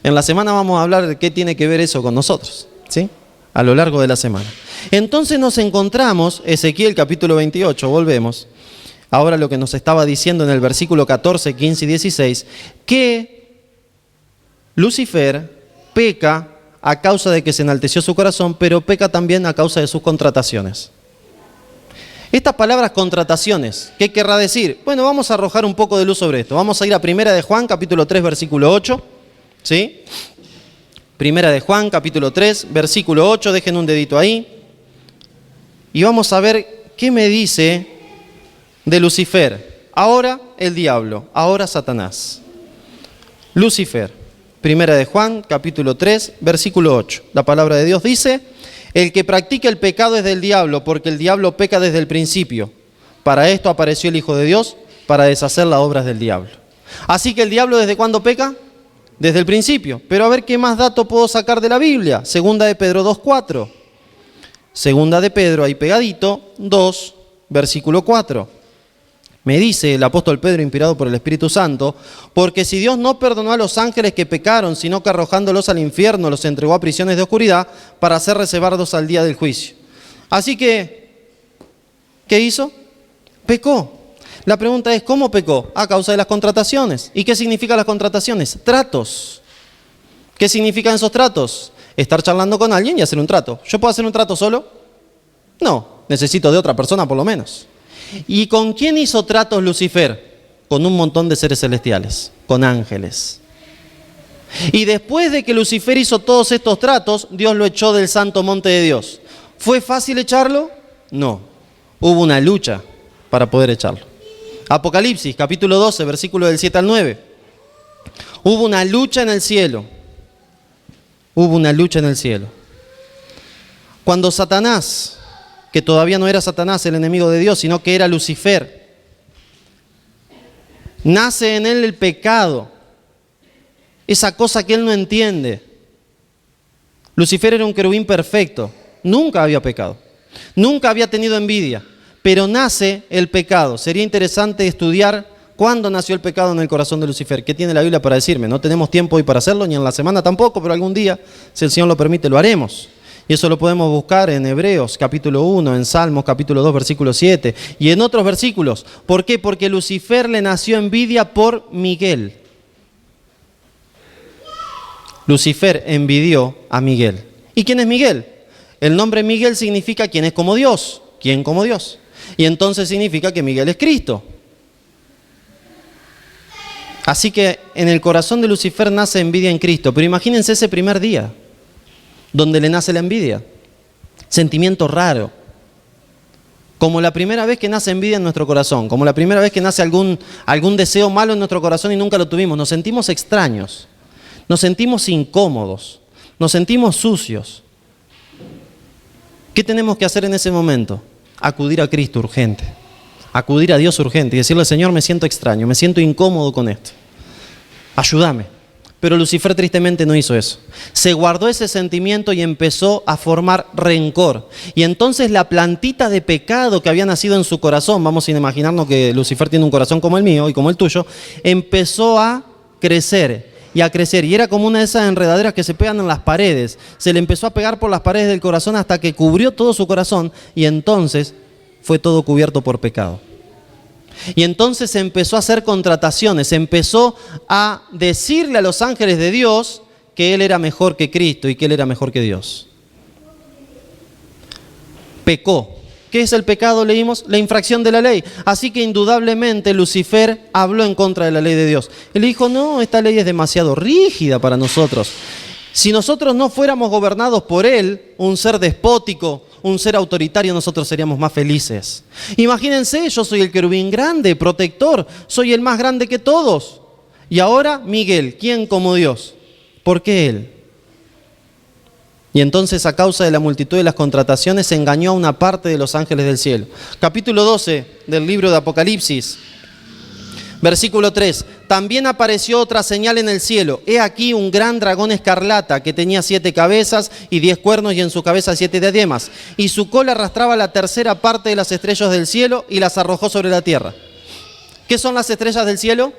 En la semana vamos a hablar de qué tiene que ver eso con nosotros, ¿sí? A lo largo de la semana. Entonces nos encontramos, Ezequiel capítulo 28, volvemos. Ahora lo que nos estaba diciendo en el versículo 14, 15 y 16, que Lucifer peca a causa de que se enalteció su corazón, pero peca también a causa de sus contrataciones. Estas palabras contrataciones, ¿qué querrá decir? Bueno, vamos a arrojar un poco de luz sobre esto. Vamos a ir a Primera de Juan, capítulo 3, versículo 8. ¿Sí? Primera de Juan, capítulo 3, versículo 8. Dejen un dedito ahí. Y vamos a ver qué me dice de Lucifer. Ahora el diablo, ahora Satanás. Lucifer, Primera de Juan, capítulo 3, versículo 8. La palabra de Dios dice: el que practica el pecado es del diablo, porque el diablo peca desde el principio. Para esto apareció el Hijo de Dios, para deshacer las obras del diablo. Así que el diablo, ¿desde cuándo peca? Desde el principio. Pero a ver qué más dato puedo sacar de la Biblia. Segunda de Pedro 2:4. Segunda de Pedro, ahí pegadito, 2, versículo 4. Me dice el apóstol Pedro, inspirado por el Espíritu Santo, porque si Dios no perdonó a los ángeles que pecaron, sino que arrojándolos al infierno los entregó a prisiones de oscuridad para ser reservados al día del juicio. Así que, ¿qué hizo? Pecó. La pregunta es, ¿cómo pecó? A causa de las contrataciones. ¿Y qué significan las contrataciones? Tratos. ¿Qué significan esos tratos? Estar charlando con alguien y hacer un trato. ¿Yo puedo hacer un trato solo? No, necesito de otra persona por lo menos. ¿Y con quién hizo tratos Lucifer? Con un montón de seres celestiales, con ángeles. Y después de que Lucifer hizo todos estos tratos, Dios lo echó del santo monte de Dios. ¿Fue fácil echarlo? No. Hubo una lucha para poder echarlo. Apocalipsis, capítulo 12, versículo del 7 al 9. Hubo una lucha en el cielo. Hubo una lucha en el cielo. Cuando Satanás, que todavía no era Satanás el enemigo de Dios, sino que era Lucifer, nace en él el pecado, esa cosa que él no entiende. Lucifer era un querubín perfecto, nunca había pecado, nunca había tenido envidia, pero nace el pecado. Sería interesante estudiar cuándo nació el pecado en el corazón de Lucifer. ¿Qué tiene la Biblia para decirme? No tenemos tiempo hoy para hacerlo, ni en la semana tampoco, pero algún día, si el Señor lo permite, lo haremos. Y eso lo podemos buscar en Hebreos capítulo 1, en Salmos capítulo 2, versículo 7 y en otros versículos. ¿Por qué? Porque Lucifer le nació envidia por Miguel. Lucifer envidió a Miguel. ¿Y quién es Miguel? El nombre Miguel significa quién es como Dios. ¿Quién como Dios? Y entonces significa que Miguel es Cristo. Así que en el corazón de Lucifer nace envidia en Cristo. Pero imagínense ese primer día donde le nace la envidia. Sentimiento raro. Como la primera vez que nace envidia en nuestro corazón, como la primera vez que nace algún deseo malo en nuestro corazón y nunca lo tuvimos. Nos sentimos extraños, nos sentimos incómodos, nos sentimos sucios. ¿Qué tenemos que hacer en ese momento? Acudir a Cristo urgente, acudir a Dios urgente y decirle: Señor, me siento extraño, me siento incómodo con esto. Ayúdame. Pero Lucifer tristemente no hizo eso. Se guardó ese sentimiento y empezó a formar rencor. Y entonces la plantita de pecado que había nacido en su corazón, vamos a imaginarnos que Lucifer tiene un corazón como el mío y como el tuyo, empezó a crecer y a crecer. Y era como una de esas enredaderas que se pegan en las paredes. Se le empezó a pegar por las paredes del corazón hasta que cubrió todo su corazón y entonces fue todo cubierto por pecado. Y entonces empezó a hacer contrataciones, empezó a decirle a los ángeles de Dios que él era mejor que Cristo y que él era mejor que Dios. Pecó. ¿Qué es el pecado? Leímos la infracción de la ley. Así que indudablemente Lucifer habló en contra de la ley de Dios. Él dijo: no, esta ley es demasiado rígida para nosotros. Si nosotros no fuéramos gobernados por él, un ser despótico, un ser autoritario, nosotros seríamos más felices. Imagínense, yo soy el querubín grande, protector, soy el más grande que todos. Y ahora Miguel, ¿quién como Dios? ¿Por qué él? Y entonces, a causa de la multitud de las contrataciones, se engañó a una parte de los ángeles del cielo. Capítulo 12 del libro de Apocalipsis, versículo 3. También apareció otra señal en el cielo. He aquí un gran dragón escarlata que tenía 7 cabezas y 10 cuernos y en su cabeza 7 diademas. Y su cola arrastraba la tercera parte de las estrellas del cielo y las arrojó sobre la tierra. ¿Qué son las estrellas del cielo?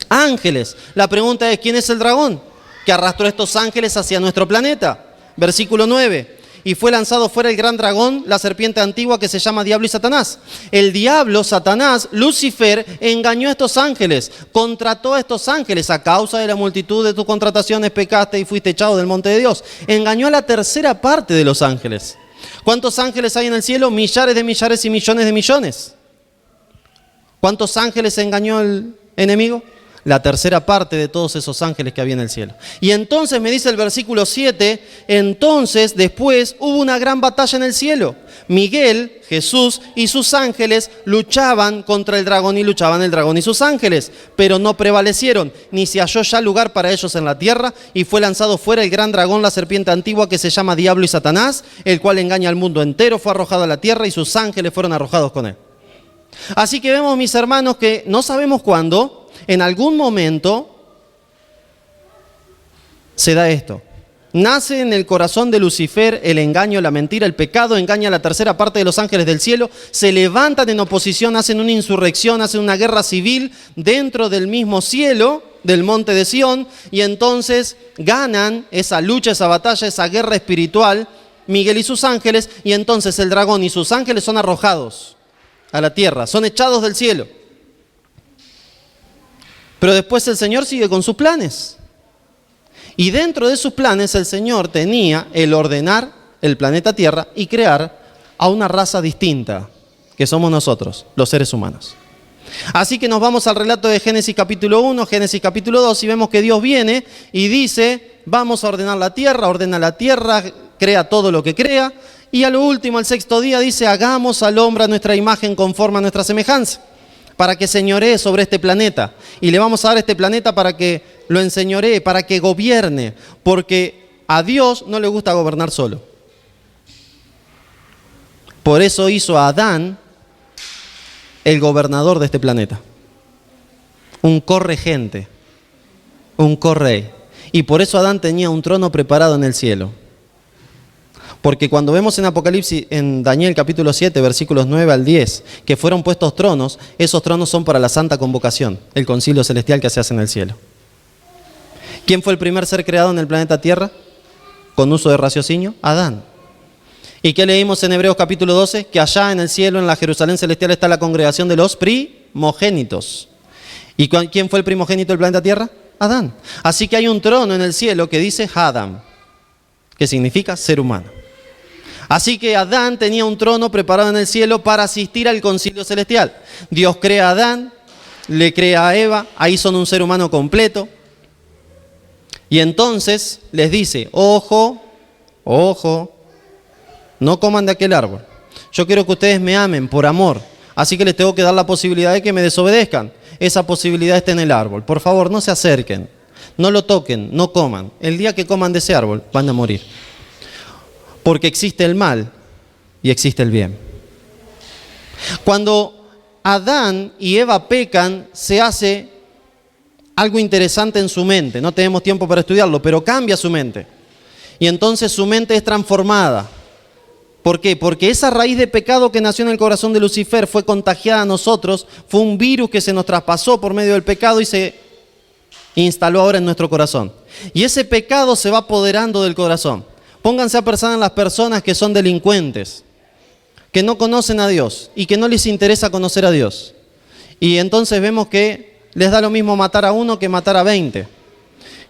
Ángeles. La pregunta es: ¿quién es el dragón que arrastró a estos ángeles hacia nuestro planeta? Versículo 9. Y fue lanzado fuera el gran dragón, la serpiente antigua que se llama Diablo y Satanás. El diablo, Satanás, Lucifer, engañó a estos ángeles, contrató a estos ángeles. A causa de la multitud de tus contrataciones pecaste y fuiste echado del monte de Dios. Engañó a la tercera parte de los ángeles. ¿Cuántos ángeles hay en el cielo? Millares de millares y millones de millones. ¿Cuántos ángeles engañó el enemigo? La tercera parte de todos esos ángeles que había en el cielo. Y entonces me dice el versículo 7, entonces después hubo una gran batalla en el cielo. Miguel, Jesús y sus ángeles luchaban contra el dragón y luchaban el dragón y sus ángeles, pero no prevalecieron, ni se halló ya lugar para ellos en la tierra, y fue lanzado fuera el gran dragón, la serpiente antigua que se llama Diablo y Satanás, el cual engaña al mundo entero, fue arrojado a la tierra y sus ángeles fueron arrojados con él. Así que vemos, mis hermanos, que no sabemos cuándo, en algún momento se da esto. nace en el corazón de Lucifer el engaño, la mentira, el pecado, engaña a la tercera parte de los ángeles del cielo, se levantan en oposición, hacen una insurrección, hacen una guerra civil dentro del mismo cielo, del monte de Sión, y entonces ganan esa lucha, esa batalla, esa guerra espiritual, Miguel y sus ángeles, y entonces el dragón y sus ángeles son arrojados a la tierra, son echados del cielo. Pero después el Señor sigue con sus planes. Y dentro de sus planes el Señor tenía el ordenar el planeta Tierra y crear a una raza distinta, que somos nosotros, los seres humanos. Así que nos vamos al relato de Génesis capítulo 1, Génesis capítulo 2, y vemos que Dios viene y dice, vamos a ordenar la tierra, ordena la tierra, crea todo lo que crea, y a lo último, el sexto día, dice, hagamos al hombre a nuestra imagen conforme a nuestra semejanza, para que señoree sobre este planeta. Y le vamos a dar este planeta para que lo enseñoree, para que gobierne, porque a Dios no le gusta gobernar solo. Por eso hizo a Adán el gobernador de este planeta, un corregente, un correy. Y por eso Adán tenía un trono preparado en el cielo. Porque cuando vemos en Apocalipsis, en Daniel capítulo 7, versículos 9 al 10, que fueron puestos tronos, esos tronos son para la santa convocación, el concilio celestial que se hace en el cielo. ¿Quién fue el primer ser creado en el planeta Tierra? Con uso de raciocinio, Adán. ¿Y qué leímos en Hebreos capítulo 12? Que allá en el cielo, en la Jerusalén celestial, está la congregación de los primogénitos. ¿Y quién fue el primogénito del planeta Tierra? Adán. Así que hay un trono en el cielo que dice Adam, que significa ser humano. Así que Adán tenía un trono preparado en el cielo para asistir al concilio celestial. Dios crea a Adán, le crea a Eva, ahí son un ser humano completo. Y entonces les dice, ojo, ojo, no coman de aquel árbol. Yo quiero que ustedes me amen por amor, así que les tengo que dar la posibilidad de que me desobedezcan. Esa posibilidad está en el árbol. Por favor, no se acerquen, no lo toquen, no coman. El día que coman de ese árbol van a morir. Porque existe el mal y existe el bien. Cuando Adán y Eva pecan, se hace algo interesante en su mente. No tenemos tiempo para estudiarlo, pero cambia su mente. Y entonces su mente es transformada. ¿Por qué? Porque esa raíz de pecado que nació en el corazón de Lucifer fue contagiada a nosotros, fue un virus que se nos traspasó por medio del pecado y se instaló ahora en nuestro corazón. Y ese pecado se va apoderando del corazón. Pónganse a pensar en las personas que son delincuentes, que no conocen a Dios y que no les interesa conocer a Dios. Y entonces vemos que les da lo mismo matar a uno que matar a 20,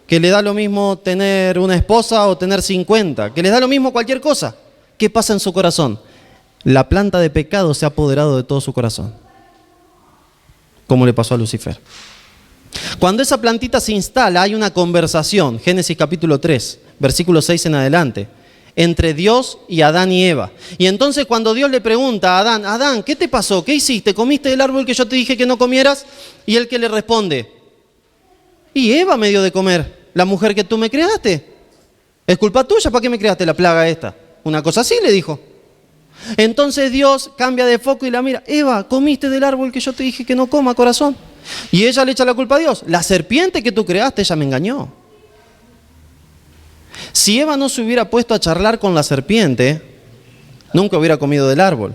que les da lo mismo tener una esposa o tener 50, que les da lo mismo cualquier cosa. ¿Qué pasa en su corazón? La planta de pecado se ha apoderado de todo su corazón, como le pasó a Lucifer. Cuando esa plantita se instala, hay una conversación, Génesis capítulo 3, versículo 6 en adelante, entre Dios y Adán y Eva. Y entonces cuando Dios le pregunta a Adán, Adán, ¿qué te pasó? ¿Qué hiciste? ¿Comiste del árbol que yo te dije que no comieras? Y él que le responde, y Eva me dio de comer, la mujer que tú me creaste. Es culpa tuya, ¿para qué me creaste la plaga esta? Una cosa así le dijo. Entonces Dios cambia de foco y la mira, Eva, ¿comiste del árbol que yo te dije que no coma, corazón? Y ella le echa la culpa a Dios. La serpiente que tú creaste, ella me engañó. Si Eva no se hubiera puesto a charlar con la serpiente, nunca hubiera comido del árbol.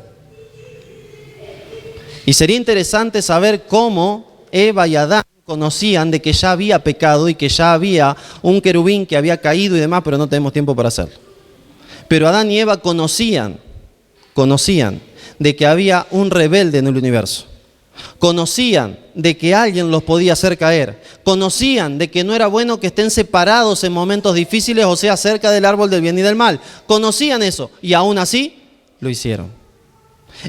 Y sería interesante saber cómo Eva y Adán conocían de que ya había pecado y que ya había un querubín que había caído y demás, pero no tenemos tiempo para hacerlo. Pero Adán y Eva conocían de que había un rebelde en el universo. Conocían de que alguien los podía hacer caer. Conocían de que no era bueno que estén separados en momentos difíciles, o sea, cerca del árbol del bien y del mal. Conocían eso y aún así lo hicieron.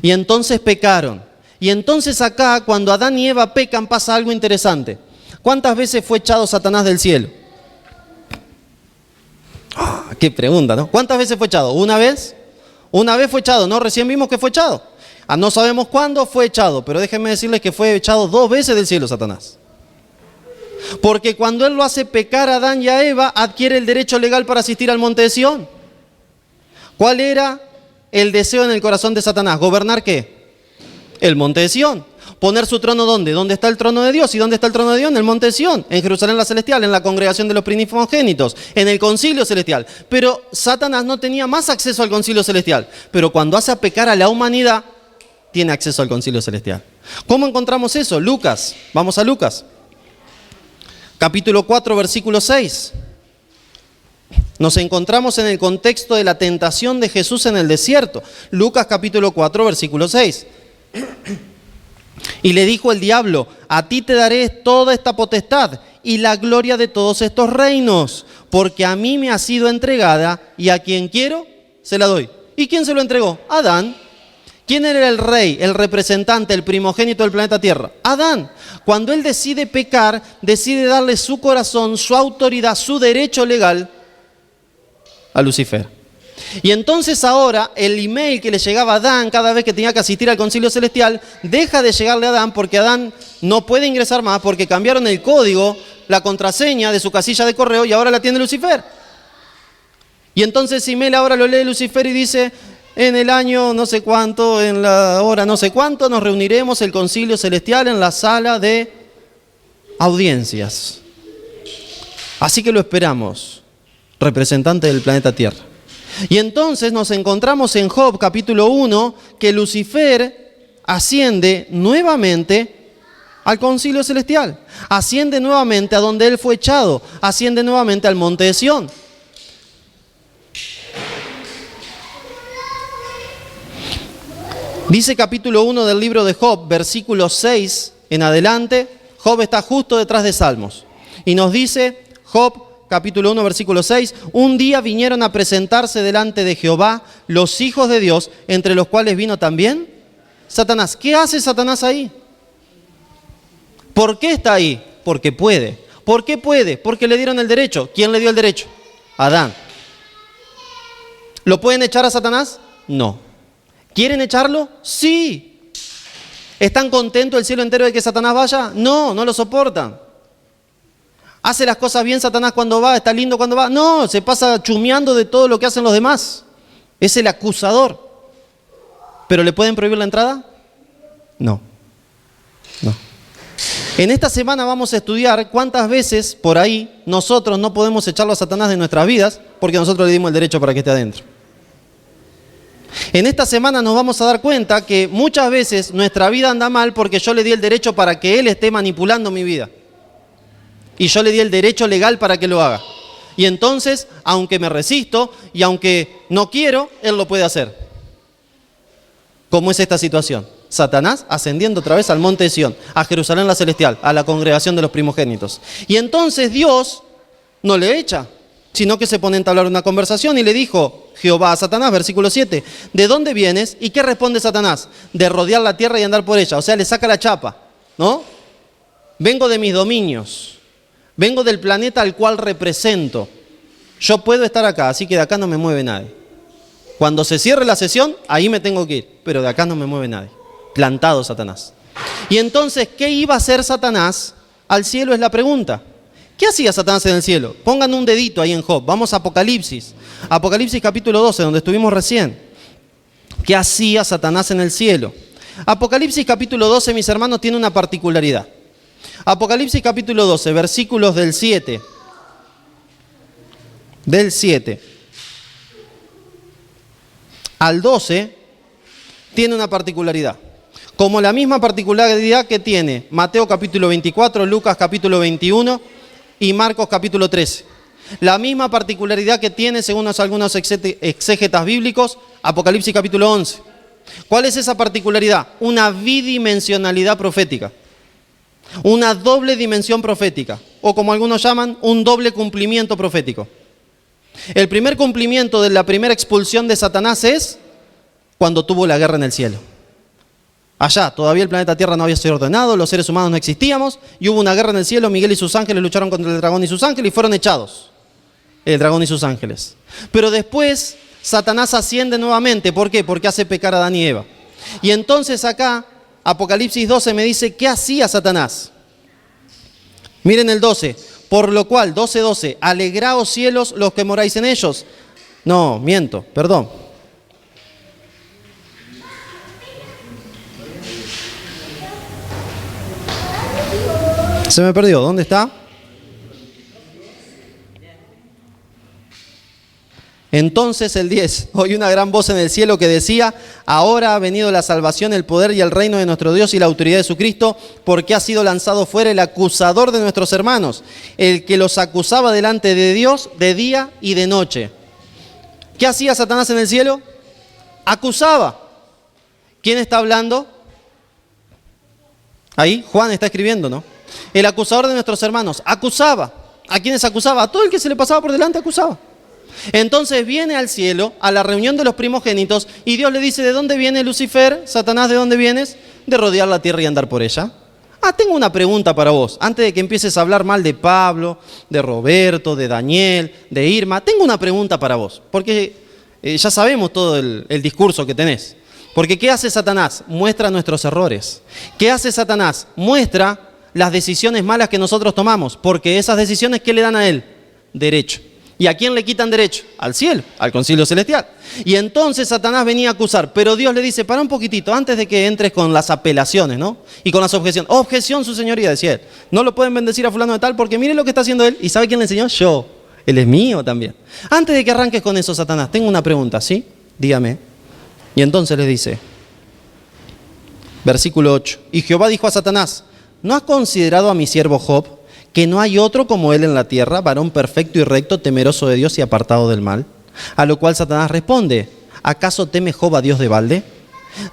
Y entonces pecaron. Y entonces acá, cuando Adán y Eva pecan, pasa algo interesante. ¿Cuántas veces fue echado Satanás del cielo? Qué pregunta, ¿no? ¿Cuántas veces fue echado? ¿Una vez? Una vez fue echado, ¿no? Recién vimos que fue echado. No sabemos cuándo fue echado, pero déjenme decirles que fue echado 2 veces del cielo Satanás. Porque cuando él lo hace pecar a Adán y a Eva, adquiere el derecho legal para asistir al monte de Sión. ¿Cuál era el deseo en el corazón de Satanás? ¿Gobernar qué? El monte de Sión. poner su trono ¿dónde? ¿Dónde está el trono de Dios? ¿Y dónde está el trono de Dios? En el monte de Sión, en Jerusalén la celestial, en la congregación de los primogénitos, en el concilio celestial. Pero Satanás no tenía más acceso al concilio celestial. Pero cuando hace a pecar a la humanidad, tiene acceso al concilio celestial. ¿Cómo encontramos eso? Lucas, vamos a Lucas. Capítulo 4, versículo 6. Nos encontramos en el contexto de la tentación de Jesús en el desierto. Lucas capítulo 4, versículo 6. Y le dijo el diablo: a ti te daré toda esta potestad y la gloria de todos estos reinos, porque a mí me ha sido entregada y a quien quiero se la doy. ¿Y quién se lo entregó? Adán. ¿Quién era el rey, el representante, el primogénito del planeta Tierra? Adán. Cuando él decide pecar, decide darle su corazón, su autoridad, su derecho legal a Lucifer. Y entonces ahora el email que le llegaba a Adán cada vez que tenía que asistir al concilio celestial deja de llegarle a Adán, porque Adán no puede ingresar más porque cambiaron el código, la contraseña de su casilla de correo, y ahora la tiene Lucifer. Y entonces ese email ahora lo lee Lucifer y dice: en el año no sé cuánto, en la hora no sé cuánto, nos reuniremos el concilio celestial en la sala de audiencias. Así que lo esperamos, representante del planeta Tierra. Y entonces nos encontramos en Job capítulo 1 que Lucifer asciende nuevamente al concilio celestial, asciende nuevamente a donde él fue echado, asciende nuevamente al monte de Sión. Dice capítulo 1 del libro de Job, versículo 6 en adelante. Job está justo detrás de Salmos. Y nos dice Job capítulo 1, versículo 6, un día vinieron a presentarse delante de Jehová los hijos de Dios, entre los cuales vino también Satanás. ¿Qué hace Satanás ahí? ¿Por qué está ahí? Porque puede. ¿Por qué puede? Porque le dieron el derecho. ¿Quién le dio el derecho? Adán. ¿Lo pueden echar a Satanás? No. ¿Quieren echarlo? Sí. ¿Están contentos el cielo entero de que Satanás vaya? No, no lo soportan. ¿Hace las cosas bien Satanás cuando va? ¿Está lindo cuando va? No, se pasa chumeando de todo lo que hacen los demás. Es el acusador. ¿Pero le pueden prohibir la entrada? No. No. En esta semana vamos a estudiar cuántas veces por ahí nosotros no podemos echarlo a Satanás de nuestras vidas porque nosotros le dimos el derecho para que esté adentro. En esta semana nos vamos a dar cuenta que muchas veces nuestra vida anda mal porque yo le di el derecho para que él esté manipulando mi vida. Y yo le di el derecho legal para que lo haga. Y entonces, aunque me resisto y aunque no quiero, él lo puede hacer. ¿Cómo es esta situación? Satanás ascendiendo otra vez al monte de Sión, a Jerusalén la celestial, a la congregación de los primogénitos. Y entonces Dios no le echa, sino que se pone a entablar una conversación y le dijo Jehová a Satanás, versículo 7, ¿de dónde vienes? ¿Y qué responde Satanás? De rodear la tierra y andar por ella. O sea, le saca la chapa, ¿no? Vengo de mis dominios. Vengo del planeta al cual represento. Yo puedo estar acá, así que de acá no me mueve nadie. Cuando se cierre la sesión, ahí me tengo que ir, pero de acá no me mueve nadie. Plantado Satanás. Y entonces, ¿qué iba a hacer Satanás al cielo? Es la pregunta. ¿Qué hacía Satanás en el cielo? Pongan un dedito ahí en Job. Vamos a Apocalipsis. Apocalipsis capítulo 12, donde estuvimos recién. ¿Qué hacía Satanás en el cielo? Apocalipsis capítulo 12, mis hermanos, tiene una particularidad. Apocalipsis capítulo 12, versículos del 7 al 12, tiene una particularidad. Como la misma particularidad que tiene Mateo capítulo 24, Lucas capítulo 21 y Marcos capítulo 13. La misma particularidad que tiene, según algunos exégetas bíblicos, Apocalipsis capítulo 11. ¿Cuál es esa particularidad? Una bidimensionalidad profética. Una doble dimensión profética, o como algunos llaman, un doble cumplimiento profético. El primer cumplimiento de la primera expulsión de Satanás es cuando tuvo la guerra en el cielo. Allá, todavía el planeta Tierra no había sido ordenado, los seres humanos no existíamos, y hubo una guerra en el cielo, Miguel y sus ángeles lucharon contra el dragón y sus ángeles y fueron echados. El dragón y sus ángeles. Pero después, Satanás asciende nuevamente. ¿Por qué? Porque hace pecar a Adán y Eva. Y entonces acá, Apocalipsis 12 me dice, ¿qué hacía Satanás? Miren el 12, por lo cual, 12:12, alegraos cielos los que moráis en ellos. No, miento, perdón. Se me perdió. ¿Dónde está? Entonces el 10, oí una gran voz en el cielo que decía: ahora ha venido la salvación, el poder y el reino de nuestro Dios y la autoridad de su Cristo, porque ha sido lanzado fuera el acusador de nuestros hermanos, el que los acusaba delante de Dios de día y de noche. ¿Qué hacía Satanás en el cielo? Acusaba. ¿Quién está hablando? Ahí Juan está escribiendo, ¿no? El acusador de nuestros hermanos acusaba. ¿A quiénes acusaba? A todo el que se le pasaba por delante acusaba. Entonces viene al cielo, a la reunión de los primogénitos, y Dios le dice: ¿de dónde viene Lucifer? Satanás, ¿de dónde vienes? De rodear la tierra y andar por ella. Tengo una pregunta para vos, antes de que empieces a hablar mal de Pablo, de Roberto, de Daniel, de Irma. Tengo una pregunta para vos, porque ya sabemos todo el discurso que tenés. Porque ¿qué hace Satanás? Muestra nuestros errores. ¿Qué hace Satanás? Muestra las decisiones malas que nosotros tomamos, porque esas decisiones, ¿qué le dan a él? Derecho. ¿Y a quién le quitan derecho? Al cielo, al concilio celestial. Y entonces Satanás venía a acusar, pero Dios le dice: para un poquitito, antes de que entres con las apelaciones, ¿no? Y con las objeciones. Objeción, su señoría, decía él. No lo pueden bendecir a fulano de tal porque mire lo que está haciendo él. ¿Y sabe quién le enseñó? Yo. Él es mío también. Antes de que arranques con eso, Satanás, tengo una pregunta, ¿sí? Dígame. Y entonces les dice, versículo 8, y Jehová dijo a Satanás: ¿no has considerado a mi siervo Job, que no hay otro como él en la tierra, varón perfecto y recto, temeroso de Dios y apartado del mal? A lo cual Satanás responde: ¿acaso teme Job a Dios de balde?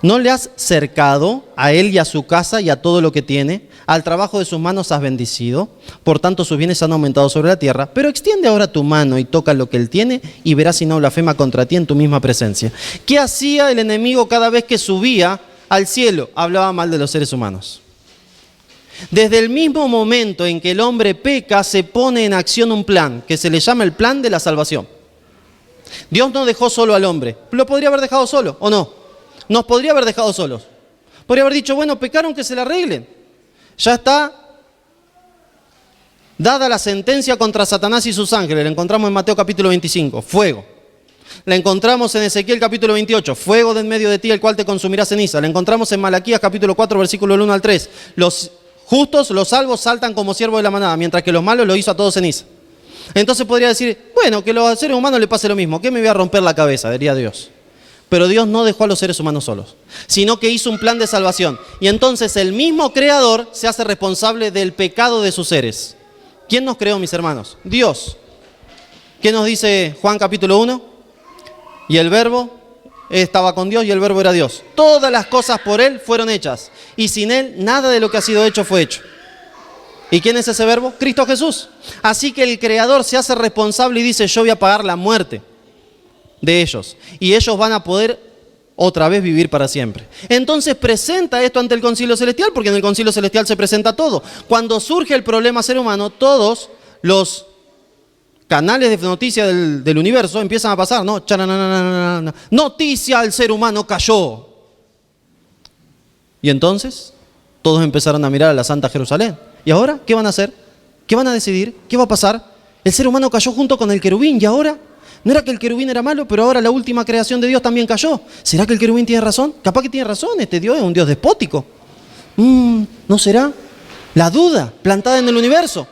¿No le has cercado a él y a su casa y a todo lo que tiene? Al trabajo de sus manos has bendecido, por tanto sus bienes han aumentado sobre la tierra. Pero extiende ahora tu mano y toca lo que él tiene, y verás si no blasfema contra ti en tu misma presencia. ¿Qué hacía el enemigo cada vez que subía al cielo? Hablaba mal de los seres humanos. Desde el mismo momento en que el hombre peca, se pone en acción un plan, que se le llama el plan de la salvación. Dios no dejó solo al hombre. ¿Lo podría haber dejado solo o no? Nos podría haber dejado solos. Podría haber dicho: bueno, pecaron, que se la arreglen. Ya está dada la sentencia contra Satanás y sus ángeles. La encontramos en Mateo capítulo 25, fuego. La encontramos en Ezequiel capítulo 28, fuego de en medio de ti, el cual te consumirá ceniza. La encontramos en Malaquías capítulo 4, versículo 1 al 3. Los justos, los salvos, saltan como siervos de la manada, mientras que los malos lo hizo a todos ceniza. Entonces podría decir: bueno, que a los seres humanos le pase lo mismo. ¿Qué me voy a romper la cabeza? Diría Dios. Pero Dios no dejó a los seres humanos solos, sino que hizo un plan de salvación. Y entonces el mismo creador se hace responsable del pecado de sus seres. ¿Quién nos creó, mis hermanos? Dios. ¿Qué nos dice Juan capítulo 1? Y el verbo estaba con Dios y el verbo era Dios. Todas las cosas por él fueron hechas, y sin él nada de lo que ha sido hecho fue hecho. ¿Y quién es ese verbo? Cristo Jesús. Así que el creador se hace responsable y dice: yo voy a pagar la muerte de ellos, y ellos van a poder otra vez vivir para siempre. Entonces presenta esto ante el concilio celestial, porque en el concilio celestial se presenta todo. Cuando surge el problema ser humano, todos los canales de noticias del universo empiezan a pasar, ¿no? Noticia: el ser humano cayó. Y entonces todos empezaron a mirar a la Santa Jerusalén. ¿Y ahora qué van a hacer? ¿Qué van a decidir? ¿Qué va a pasar? El ser humano cayó junto con el querubín, ¿y ahora? No era que el querubín era malo, pero ahora la última creación de Dios también cayó. ¿Será que el querubín tiene razón? Capaz que tiene razón, este Dios es un Dios despótico. ¿No será? La duda plantada en el universo.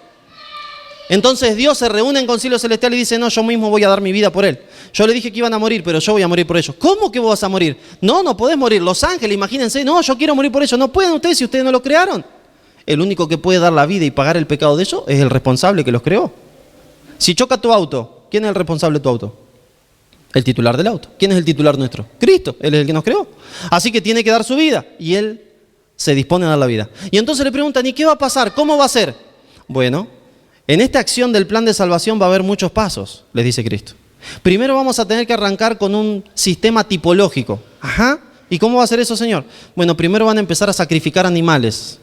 Entonces Dios se reúne en concilio celestial y dice: no, yo mismo voy a dar mi vida por él. Yo le dije que iban a morir, pero yo voy a morir por ellos. ¿Cómo que vos vas a morir? No podés morir. Los ángeles, imagínense: no, yo quiero morir por ellos. No pueden ustedes si ustedes no lo crearon. El único que puede dar la vida y pagar el pecado de ellos es el responsable que los creó. Si choca tu auto, ¿quién es el responsable de tu auto? El titular del auto. ¿Quién es el titular nuestro? Cristo, Él es el que nos creó. Así que tiene que dar su vida, y Él se dispone a dar la vida. Y entonces le preguntan: ¿y qué va a pasar? ¿Cómo va a ser? Bueno, en esta acción del plan de salvación va a haber muchos pasos, les dice Cristo. Primero vamos a tener que arrancar con un sistema tipológico. ¿Y cómo va a ser eso, Señor? Bueno, primero van a empezar a sacrificar animales.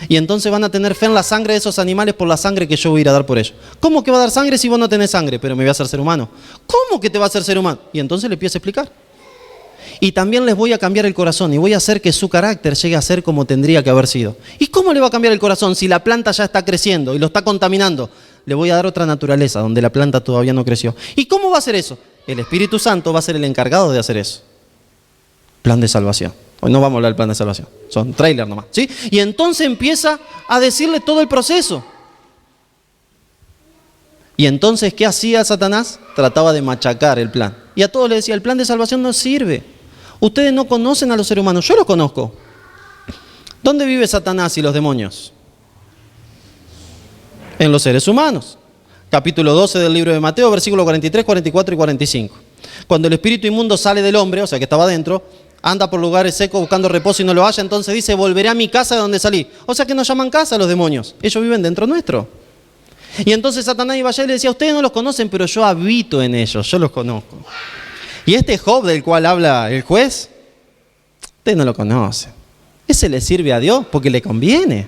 Y entonces van a tener fe en la sangre de esos animales por la sangre que yo voy a ir a dar por ellos. ¿Cómo que va a dar sangre si vos no tenés sangre? Pero me voy a hacer ser humano. ¿Cómo que te va a hacer ser humano? Y entonces le empiezo a explicar. Y también les voy a cambiar el corazón y voy a hacer que su carácter llegue a ser como tendría que haber sido. ¿Y cómo le va a cambiar el corazón si la planta ya está creciendo y lo está contaminando? Le voy a dar otra naturaleza donde la planta todavía no creció. ¿Y cómo va a hacer eso? El Espíritu Santo va a ser el encargado de hacer eso. Plan de salvación. Hoy no vamos a hablar del plan de salvación, son trailers nomás, ¿sí? Y entonces empieza a decirle todo el proceso. Y entonces, ¿qué hacía Satanás? Trataba de machacar el plan. Y a todos les decía, el plan de salvación no sirve. Ustedes no conocen a los seres humanos, yo los conozco. ¿Dónde vive Satanás y los demonios? En los seres humanos. Capítulo 12 del libro de Mateo, versículos 43, 44 y 45. Cuando el espíritu inmundo sale del hombre, o sea que estaba dentro, anda por lugares secos buscando reposo y no lo halla, entonces dice, volveré a mi casa de donde salí. O sea que nos llaman casa los demonios, ellos viven dentro nuestro. Y entonces Satanás iba allá y le decía, ustedes no los conocen, pero yo habito en ellos, yo los conozco. Y este Job del cual habla el juez, ustedes no lo conocen. Ese le sirve a Dios porque le conviene.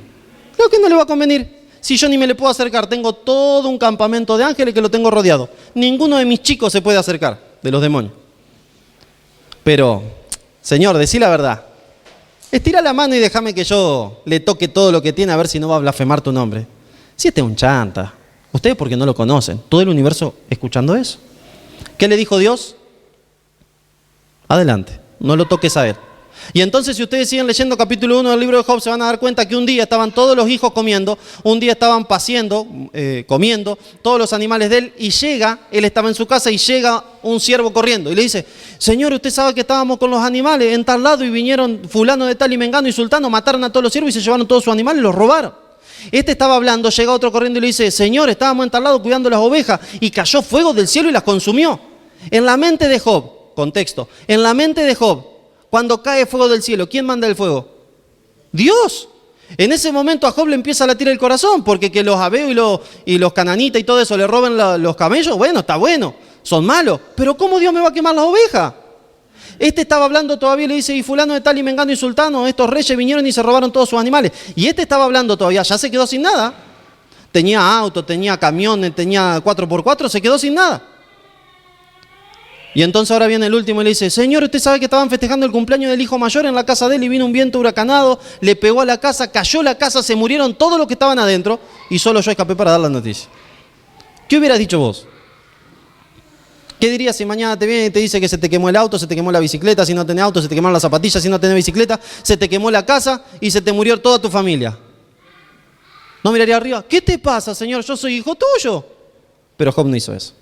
Creo que no le va a convenir. Si yo ni me le puedo acercar, tengo todo un campamento de ángeles que lo tengo rodeado. Ninguno de mis chicos se puede acercar, de los demonios. Pero, Señor, decí la verdad. Estira la mano y déjame que yo le toque todo lo que tiene a ver si no va a blasfemar tu nombre. Si este es un chanta. Ustedes porque no lo conocen. Todo el universo escuchando eso. ¿Qué le dijo Dios? Adelante, no lo toques a él. Y entonces si ustedes siguen leyendo capítulo 1 del libro de Job, se van a dar cuenta que un día estaban todos los hijos comiendo, un día estaban paciendo, comiendo, todos los animales de él, y él estaba en su casa y llega un siervo corriendo y le dice, Señor, usted sabe que estábamos con los animales en tal lado y vinieron fulano de tal y mengano y sultano, mataron a todos los siervos y se llevaron todos sus animales y los robaron. Este estaba hablando, llega otro corriendo y le dice, Señor, estábamos en tal lado cuidando las ovejas y cayó fuego del cielo y las consumió. En la mente de Job, contexto, en la mente de Job, cuando cae fuego del cielo, ¿quién manda el fuego? Dios. En ese momento a Job le empieza a latir el corazón, porque que los abeos y los cananitas y todo eso le roben los camellos, bueno, está bueno, son malos, pero ¿cómo Dios me va a quemar las ovejas? Este estaba hablando todavía y le dice, y fulano de tal y mengano y sultano, estos reyes vinieron y se robaron todos sus animales. Y este estaba hablando todavía, ya se quedó sin nada. Tenía auto, tenía camiones, tenía 4x4, se quedó sin nada. Y entonces ahora viene el último y le dice, Señor, usted sabe que estaban festejando el cumpleaños del hijo mayor en la casa de él y vino un viento huracanado, le pegó a la casa, cayó la casa, se murieron todos los que estaban adentro y solo yo escapé para dar la noticia. ¿Qué hubieras dicho vos? ¿Qué dirías si mañana te viene y te dice que se te quemó el auto, se te quemó la bicicleta, si no tenés auto, se te quemaron las zapatillas, si no tenés bicicleta, se te quemó la casa y se te murió toda tu familia? ¿No miraría arriba? ¿Qué te pasa, Señor? Yo soy hijo tuyo. Pero Job no hizo eso.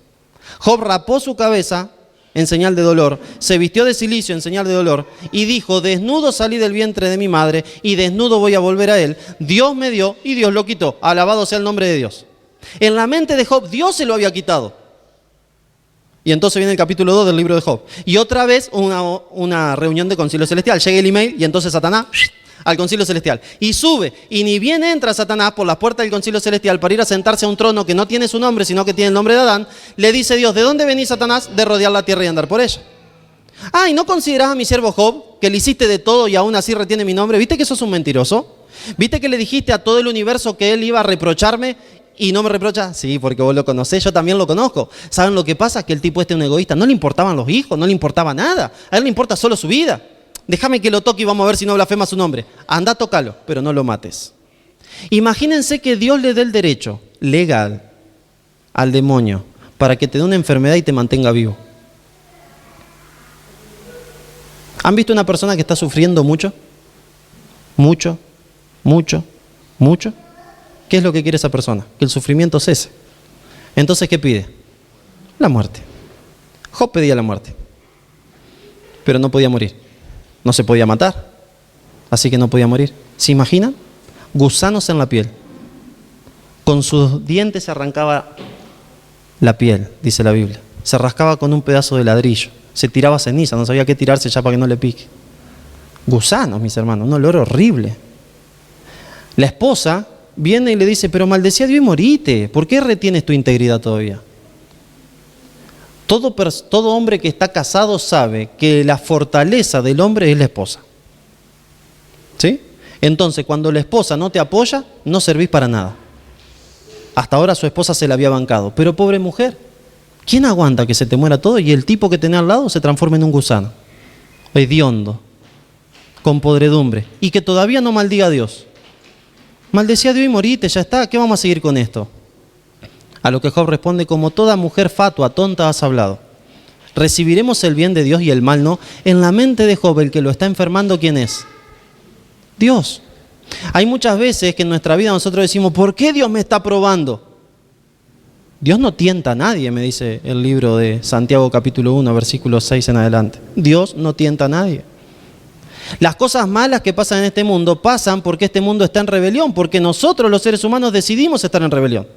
Job rapó su cabeza en señal de dolor, se vistió de cilicio en señal de dolor y dijo, desnudo salí del vientre de mi madre y desnudo voy a volver a él. Dios me dio y Dios lo quitó. Alabado sea el nombre de Dios. En la mente de Job, Dios se lo había quitado. Y entonces viene el capítulo 2 del libro de Job. Y otra vez una reunión de concilio celestial. Llega el email y entonces Satanás al concilio celestial. Y sube. Y ni bien entra Satanás por las puertas del concilio celestial para ir a sentarse a un trono que no tiene su nombre, sino que tiene el nombre de Adán. Le dice Dios, ¿de dónde venís, Satanás? De rodear la tierra y andar por ella. ¿Y no considerás a mi siervo Job, que le hiciste de todo y aún así retiene mi nombre? ¿Viste que sos un mentiroso? ¿Viste que le dijiste a todo el universo que él iba a reprocharme? ¿Y no me reprocha? Sí, porque vos lo conocés, yo también lo conozco. ¿Saben lo que pasa? Que el tipo este es un egoísta. No le importaban los hijos, no le importaba nada. A él le importa solo su vida. Déjame que lo toque y vamos a ver si no blasfema su nombre. Anda, tócalo, pero no lo mates. Imagínense que Dios le dé el derecho legal al demonio para que te dé una enfermedad y te mantenga vivo. ¿Han visto una persona que está sufriendo mucho? Mucho, mucho, mucho. ¿Qué es lo que quiere esa persona? Que el sufrimiento cese. Entonces, ¿qué pide? La muerte. Job pedía la muerte, pero no podía morir. No se podía matar, así que no podía morir. ¿Se imaginan? Gusanos en la piel. Con sus dientes se arrancaba la piel, dice la Biblia. Se rascaba con un pedazo de ladrillo. Se tiraba ceniza, no sabía qué tirarse ya para que no le pique. Gusanos, mis hermanos, un olor horrible. La esposa viene y le dice, pero maldecí a Dios y morite. ¿Por qué retienes tu integridad todavía? Todo hombre que está casado sabe que la fortaleza del hombre es la esposa. ¿Sí? Entonces, cuando la esposa no te apoya, no servís para nada. Hasta ahora su esposa se la había bancado. Pero pobre mujer, ¿quién aguanta que se te muera todo y el tipo que tenés al lado se transforme en un gusano? Hediondo, con podredumbre, y que todavía no maldiga a Dios. Maldecí a Dios y morite, ya está, ¿qué vamos a seguir con esto? A lo que Job responde, como toda mujer fatua, tonta has hablado. ¿Recibiremos el bien de Dios y el mal no? En la mente de Job, el que lo está enfermando, ¿quién es? Dios. Hay muchas veces que en nuestra vida nosotros decimos, ¿por qué Dios me está probando? Dios no tienta a nadie, me dice el libro de Santiago capítulo 1, versículo 6 en adelante. Dios no tienta a nadie. Las cosas malas que pasan en este mundo pasan porque este mundo está en rebelión, porque nosotros los seres humanos decidimos estar en rebelión.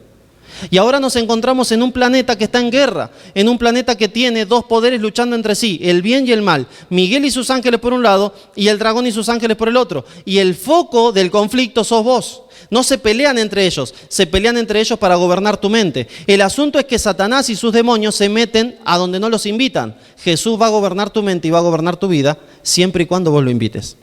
Y ahora nos encontramos en un planeta que está en guerra, en un planeta que tiene dos poderes luchando entre sí, el bien y el mal. Miguel y sus ángeles por un lado y el dragón y sus ángeles por el otro. Y el foco del conflicto sos vos. No se pelean entre ellos, se pelean entre ellos para gobernar tu mente. El asunto es que Satanás y sus demonios se meten a donde no los invitan. Jesús va a gobernar tu mente y va a gobernar tu vida siempre y cuando vos lo invites.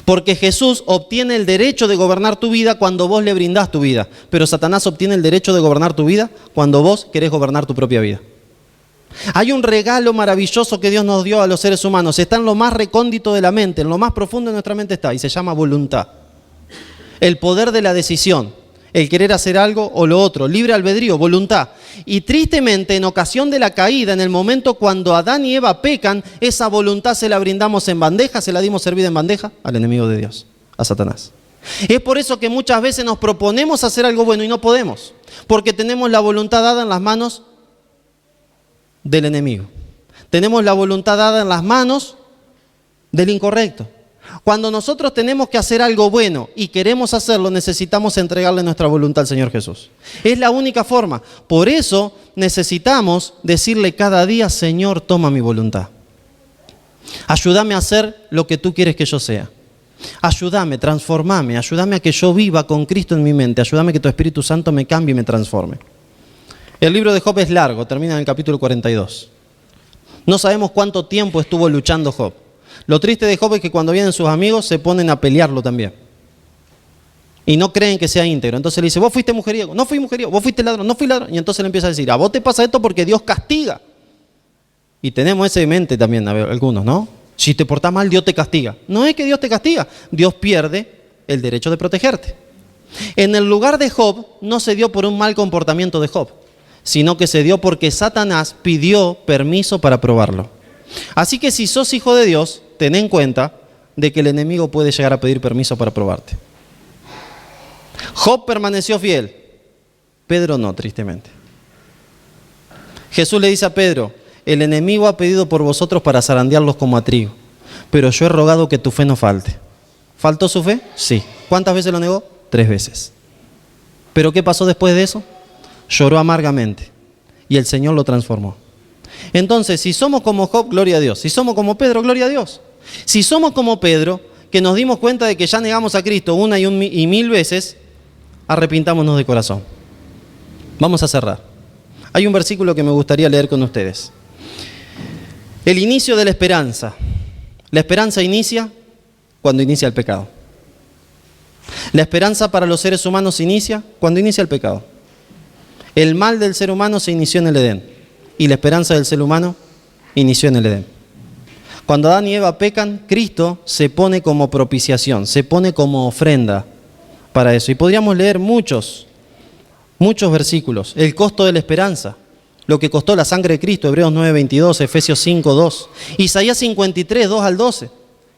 Porque Jesús obtiene el derecho de gobernar tu vida cuando vos le brindás tu vida. Pero Satanás obtiene el derecho de gobernar tu vida cuando vos querés gobernar tu propia vida. Hay un regalo maravilloso que Dios nos dio a los seres humanos. Está en lo más recóndito de la mente, en lo más profundo de nuestra mente está. Y se llama voluntad. El poder de la decisión. El querer hacer algo o lo otro. Libre albedrío, voluntad. Y tristemente, en ocasión de la caída, en el momento cuando Adán y Eva pecan, esa voluntad se la brindamos en bandeja, se la dimos servida en bandeja al enemigo de Dios, a Satanás. Es por eso que muchas veces nos proponemos hacer algo bueno y no podemos, porque tenemos la voluntad dada en las manos del enemigo. Tenemos la voluntad dada en las manos del incorrecto. Cuando nosotros tenemos que hacer algo bueno y queremos hacerlo, necesitamos entregarle nuestra voluntad al Señor Jesús. Es la única forma. Por eso necesitamos decirle cada día, Señor, toma mi voluntad. Ayúdame a hacer lo que tú quieres que yo sea. Ayúdame, transformame, ayúdame a que yo viva con Cristo en mi mente. Ayúdame a que tu Espíritu Santo me cambie y me transforme. El libro de Job es largo, termina en el capítulo 42. No sabemos cuánto tiempo estuvo luchando Job. Lo triste de Job es que cuando vienen sus amigos se ponen a pelearlo también. Y no creen que sea íntegro. Entonces le dice, vos fuiste mujeriego, no fui mujeriego, vos fuiste ladrón, no fui ladrón. Y entonces le empieza a decir, a vos te pasa esto porque Dios castiga. Y tenemos ese en mente también, algunos, ¿no? Si te portás mal, Dios te castiga. No es que Dios te castiga, Dios pierde el derecho de protegerte. En el lugar de Job no se dio por un mal comportamiento de Job, sino que se dio porque Satanás pidió permiso para probarlo. Así que si sos hijo de Dios, ten en cuenta de que el enemigo puede llegar a pedir permiso para probarte. Job permaneció fiel, Pedro no, tristemente. Jesús le dice a Pedro, el enemigo ha pedido por vosotros para zarandearlos como a trigo, pero yo he rogado que tu fe no falte. ¿Faltó su fe? Sí. ¿Cuántas veces lo negó? 3 veces. ¿Pero qué pasó después de eso? Lloró amargamente y el Señor lo transformó. Entonces, si somos como Job, gloria a Dios. Si somos como Pedro, gloria a Dios. Si somos como Pedro, que nos dimos cuenta de que ya negamos a Cristo una y 1000 veces, arrepintámonos de corazón. Vamos a cerrar. Hay un versículo que me gustaría leer con ustedes. El inicio de la esperanza. La esperanza inicia cuando inicia el pecado. La esperanza para los seres humanos inicia cuando inicia el pecado. El mal del ser humano se inició en el Edén. Y la esperanza del ser humano inició en el Edén. Cuando Adán y Eva pecan, Cristo se pone como propiciación, se pone como ofrenda para eso. Y podríamos leer muchos versículos. El costo de la esperanza, lo que costó la sangre de Cristo, Hebreos 9:22, Efesios 5:2, Isaías 53, 2 al 12.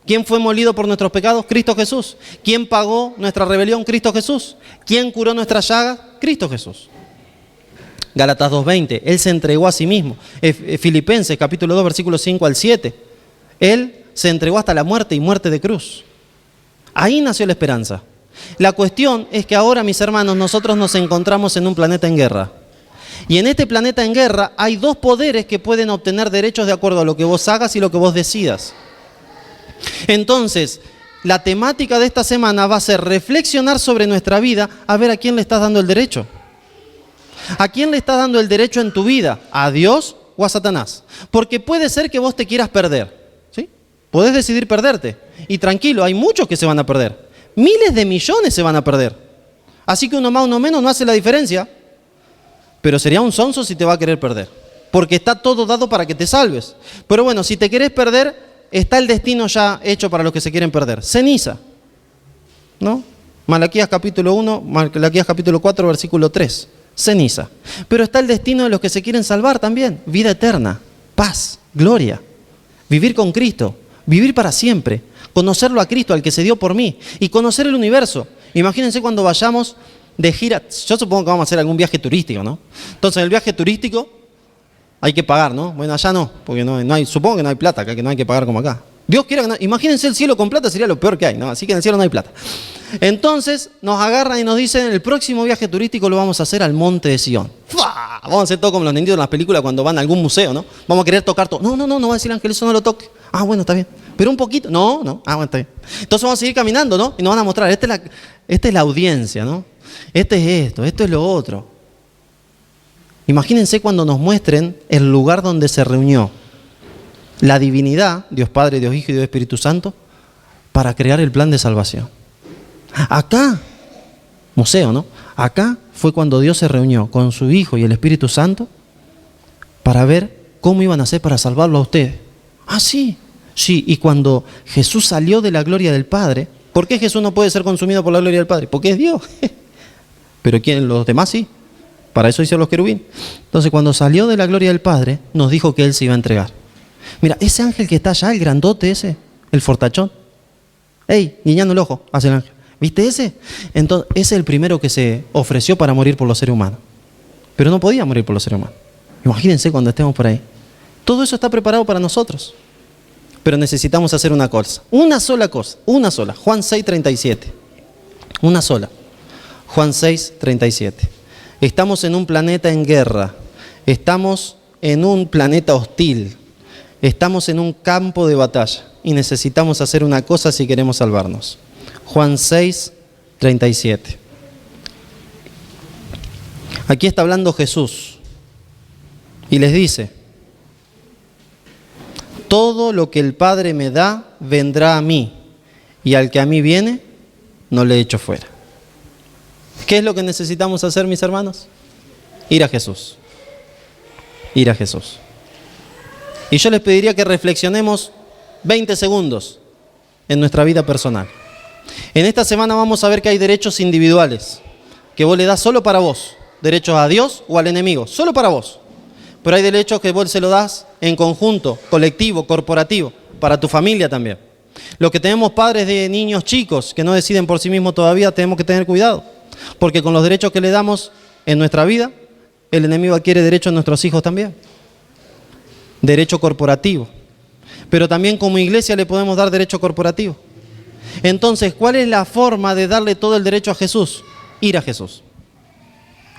¿Quién fue molido por nuestros pecados? Cristo Jesús. ¿Quién pagó nuestra rebelión? Cristo Jesús. ¿Quién curó nuestras llagas? Cristo Jesús. Gálatas 2:20, Él se entregó a sí mismo. Filipenses capítulo 2, versículos 5 al 7. Él se entregó hasta la muerte y muerte de cruz. Ahí nació la esperanza. La cuestión es que ahora, mis hermanos, nosotros nos encontramos en un planeta en guerra. Y en este planeta en guerra hay 2 poderes que pueden obtener derechos de acuerdo a lo que vos hagas y lo que vos decidas. Entonces, la temática de esta semana va a ser reflexionar sobre nuestra vida, a ver a quién le estás dando el derecho. ¿A quién le estás dando el derecho en tu vida? ¿A Dios o a Satanás? Porque puede ser que vos te quieras perder, ¿sí? Podés decidir perderte. Y tranquilo, hay muchos que se van a perder. Miles de millones se van a perder. Así que uno más, uno menos no hace la diferencia. Pero sería un sonso si te va a querer perder. Porque está todo dado para que te salves. Pero bueno, si te querés perder, está el destino ya hecho para los que se quieren perder. Ceniza, ¿no? Malaquías capítulo 1, Malaquías capítulo 4, versículo 3. ceniza. Pero está el destino de los que se quieren salvar también, vida eterna, paz, gloria, vivir con Cristo, vivir para siempre, conocerlo a Cristo, al que se dio por mí, y conocer el universo. Imagínense cuando vayamos de gira, yo supongo que vamos a hacer algún viaje turístico, ¿no? Entonces, el viaje turístico hay que pagar, ¿no? Bueno, allá no, porque no hay, supongo que no hay plata acá, que no hay que pagar como acá. Dios quiera que no, imagínense el cielo con plata, sería lo peor que hay, ¿no? Así que en el cielo no hay plata. Entonces nos agarran y nos dicen, el próximo viaje turístico lo vamos a hacer al monte de Sion. ¡Fua! Vamos a hacer todo como los niños en las películas cuando van a algún museo, ¿no? Vamos a querer tocar todo. No va a decir Ángel, eso no lo toque. Ah, bueno, está bien. Pero un poquito. No. Ah, bueno, está bien. Entonces vamos a seguir caminando, ¿no? Y nos van a mostrar, esta es la audiencia, ¿no? Este es esto es lo otro. Imagínense cuando nos muestren el lugar donde se reunió la divinidad, Dios Padre, Dios Hijo y Dios Espíritu Santo, para crear el plan de salvación. Acá, museo, ¿no? Acá fue cuando Dios se reunió con su Hijo y el Espíritu Santo para ver cómo iban a hacer para salvarlo a ustedes. Ah, sí, y cuando Jesús salió de la gloria del Padre, ¿por qué Jesús no puede ser consumido por la gloria del Padre? Porque es Dios. Pero ¿quién? Los demás sí. Para eso hicieron los querubín. Entonces, cuando salió de la gloria del Padre, nos dijo que Él se iba a entregar. Mira, ese ángel que está allá, el grandote ese, el fortachón. ¡Ey! Guiñando el ojo, hace el ángel. ¿Viste ese? Entonces, ese es el primero que se ofreció para morir por los seres humanos. Pero no podía morir por los seres humanos. Imagínense cuando estemos por ahí. Todo eso está preparado para nosotros. Pero necesitamos hacer una cosa. Una sola cosa. Una sola. Juan 6:37. Una sola. Juan 6:37. Estamos en un planeta en guerra. Estamos en un planeta hostil. Estamos en un campo de batalla. Y necesitamos hacer una cosa si queremos salvarnos. Juan 6:37. Aquí está hablando Jesús. Y les dice: todo lo que el Padre me da, vendrá a mí. Y al que a mí viene, no le echo fuera. ¿Qué es lo que necesitamos hacer, mis hermanos? Ir a Jesús. Ir a Jesús. Y yo les pediría que reflexionemos 20 segundos en nuestra vida personal. En esta semana vamos a ver que hay derechos individuales que vos le das solo para vos. Derechos a Dios o al enemigo, solo para vos. Pero hay derechos que vos se lo das en conjunto, colectivo, corporativo, para tu familia también. Los que tenemos padres de niños chicos que no deciden por sí mismos todavía, tenemos que tener cuidado. Porque con los derechos que le damos en nuestra vida, el enemigo adquiere derecho a nuestros hijos también. Derecho corporativo. Pero también como iglesia le podemos dar derecho corporativo. Entonces, ¿cuál es la forma de darle todo el derecho a Jesús? Ir a Jesús.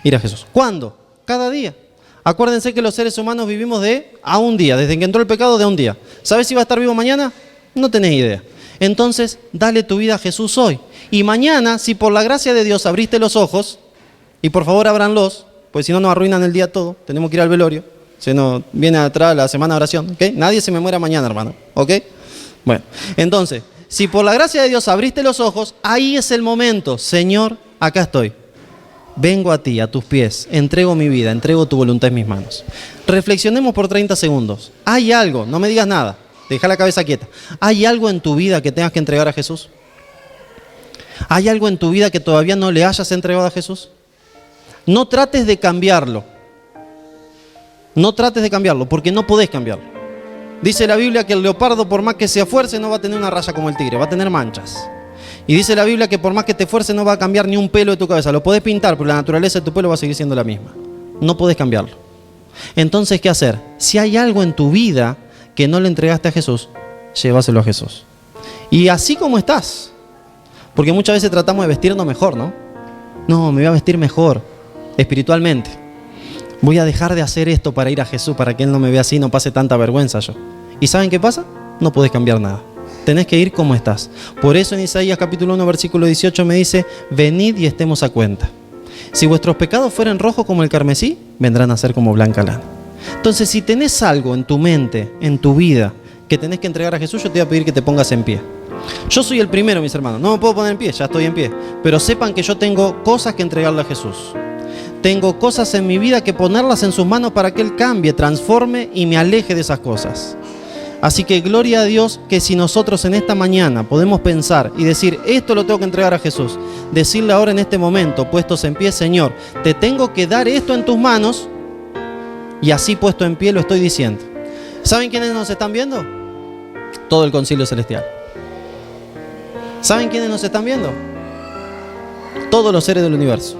Ir a Jesús. ¿Cuándo? Cada día. Acuérdense que los seres humanos vivimos a un día. Desde que entró el pecado, de un día. ¿Sabes si va a estar vivo mañana? No tenés idea. Entonces, dale tu vida a Jesús hoy. Y mañana, si por la gracia de Dios abriste los ojos, y por favor ábranlos, pues si no nos arruinan el día todo, tenemos que ir al velorio, se nos viene atrás la semana de oración, ¿ok? Nadie se me muera mañana, hermano, ¿ok? Bueno, entonces, si por la gracia de Dios abriste los ojos, ahí es el momento. Señor, acá estoy. Vengo a ti, a tus pies, entrego mi vida, entrego tu voluntad en mis manos. Reflexionemos por 30 segundos. ¿Hay algo? No me digas nada. Deja la cabeza quieta. ¿Hay algo en tu vida que tengas que entregar a Jesús? ¿Hay algo en tu vida que todavía no le hayas entregado a Jesús? No trates de cambiarlo. No trates de cambiarlo, porque no podés cambiarlo. Dice la Biblia que el leopardo, por más que se esfuerce, no va a tener una raya como el tigre, va a tener manchas. Y dice la Biblia que por más que te esfuerces, no va a cambiar ni un pelo de tu cabeza. Lo podés pintar, pero la naturaleza de tu pelo va a seguir siendo la misma. No podés cambiarlo. Entonces, ¿qué hacer? Si hay algo en tu vida que no le entregaste a Jesús, llévaselo a Jesús. Y así como estás. Porque muchas veces tratamos de vestirnos mejor, ¿no? No, me voy a vestir mejor, espiritualmente. Voy a dejar de hacer esto para ir a Jesús, para que Él no me vea así, no pase tanta vergüenza yo. ¿Y saben qué pasa? No podés cambiar nada. Tenés que ir como estás. Por eso en Isaías capítulo 1, versículo 18 me dice: venid y estemos a cuenta. Si vuestros pecados fueren rojos como el carmesí, vendrán a ser como blanca lana. Entonces, si tenés algo en tu mente, en tu vida, que tenés que entregar a Jesús, yo te voy a pedir que te pongas en pie. Yo soy el primero, mis hermanos. No me puedo poner en pie, ya estoy en pie. Pero sepan que yo tengo cosas que entregarle a Jesús. Tengo cosas en mi vida que ponerlas en sus manos para que Él cambie, transforme y me aleje de esas cosas. Así que gloria a Dios que si nosotros en esta mañana podemos pensar y decir, esto lo tengo que entregar a Jesús, decirle ahora en este momento, puestos en pie, Señor, te tengo que dar esto en tus manos, y así puesto en pie lo estoy diciendo. ¿Saben quiénes nos están viendo? Todo el concilio celestial. ¿Saben quiénes nos están viendo? Todos los seres del universo.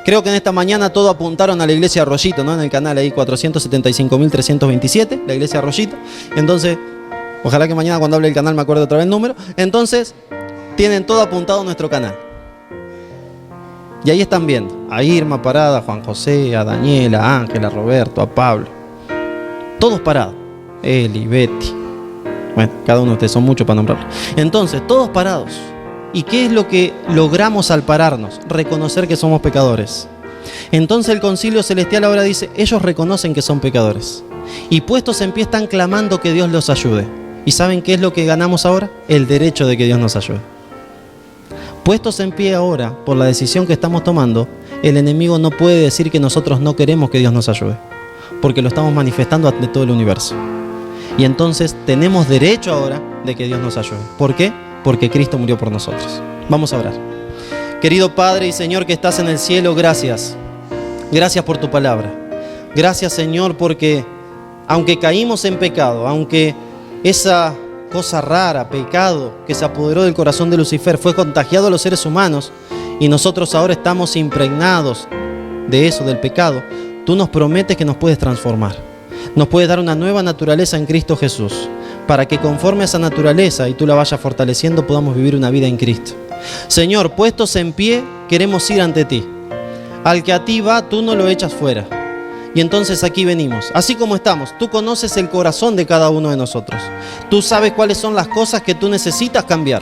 Creo que en esta mañana todos apuntaron a la iglesia Arroyito, ¿no? En el canal ahí 475.327, la iglesia Arroyito. Entonces, ojalá que mañana cuando hable el canal me acuerde otra vez el número. Entonces, tienen todo apuntado a nuestro canal. Y ahí están viendo a Irma parada, a Juan José, a Daniela, a Ángela, a Roberto, a Pablo. Todos parados. Eli, Betty. Bueno, cada uno de ustedes son muchos para nombrarlo. Entonces, todos parados. ¿Y qué es lo que logramos al pararnos? Reconocer que somos pecadores. Entonces el concilio celestial ahora dice, ellos reconocen que son pecadores. Y puestos en pie están clamando que Dios los ayude. ¿Y saben qué es lo que ganamos ahora? El derecho de que Dios nos ayude. Puestos en pie ahora, por la decisión que estamos tomando, el enemigo no puede decir que nosotros no queremos que Dios nos ayude. Porque lo estamos manifestando ante todo el universo. Y entonces tenemos derecho ahora de que Dios nos ayude. ¿Por qué? Porque Cristo murió por nosotros. Vamos a orar. Querido Padre y Señor que estás en el cielo, gracias. Gracias por tu palabra. Gracias, Señor, porque aunque caímos en pecado, aunque esa cosa rara, pecado, que se apoderó del corazón de Lucifer, fue contagiado a los seres humanos y nosotros ahora estamos impregnados de eso, del pecado, tú nos prometes que nos puedes transformar. Nos puedes dar una nueva naturaleza en Cristo Jesús, para que conforme a esa naturaleza y tú la vayas fortaleciendo podamos vivir una vida en Cristo. Señor, puestos en pie, queremos ir ante ti. Al que a ti va, tú no lo echas fuera. Y entonces aquí venimos, así como estamos. Tú conoces el corazón de cada uno de nosotros. Tú sabes cuáles son las cosas que tú necesitas cambiar.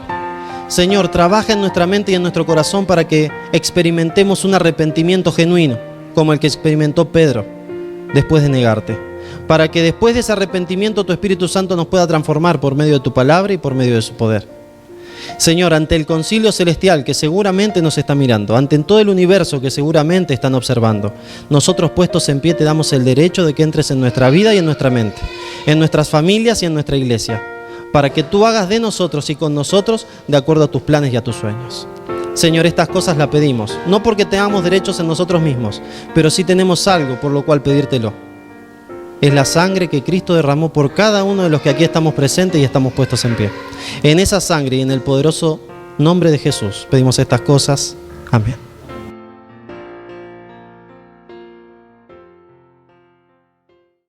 Señor, trabaja en nuestra mente y en nuestro corazón para que experimentemos un arrepentimiento genuino, como el que experimentó Pedro después de negarte. Para que después de ese arrepentimiento tu Espíritu Santo nos pueda transformar por medio de tu palabra y por medio de su poder. Señor, ante el concilio celestial que seguramente nos está mirando, ante todo el universo que seguramente están observando, nosotros puestos en pie te damos el derecho de que entres en nuestra vida y en nuestra mente, en nuestras familias y en nuestra iglesia, para que tú hagas de nosotros y con nosotros de acuerdo a tus planes y a tus sueños. Señor, estas cosas las pedimos, no porque tengamos derechos en nosotros mismos, pero sí tenemos algo por lo cual pedírtelo. Es la sangre que Cristo derramó por cada uno de los que aquí estamos presentes y estamos puestos en pie. En esa sangre y en el poderoso nombre de Jesús pedimos estas cosas. Amén.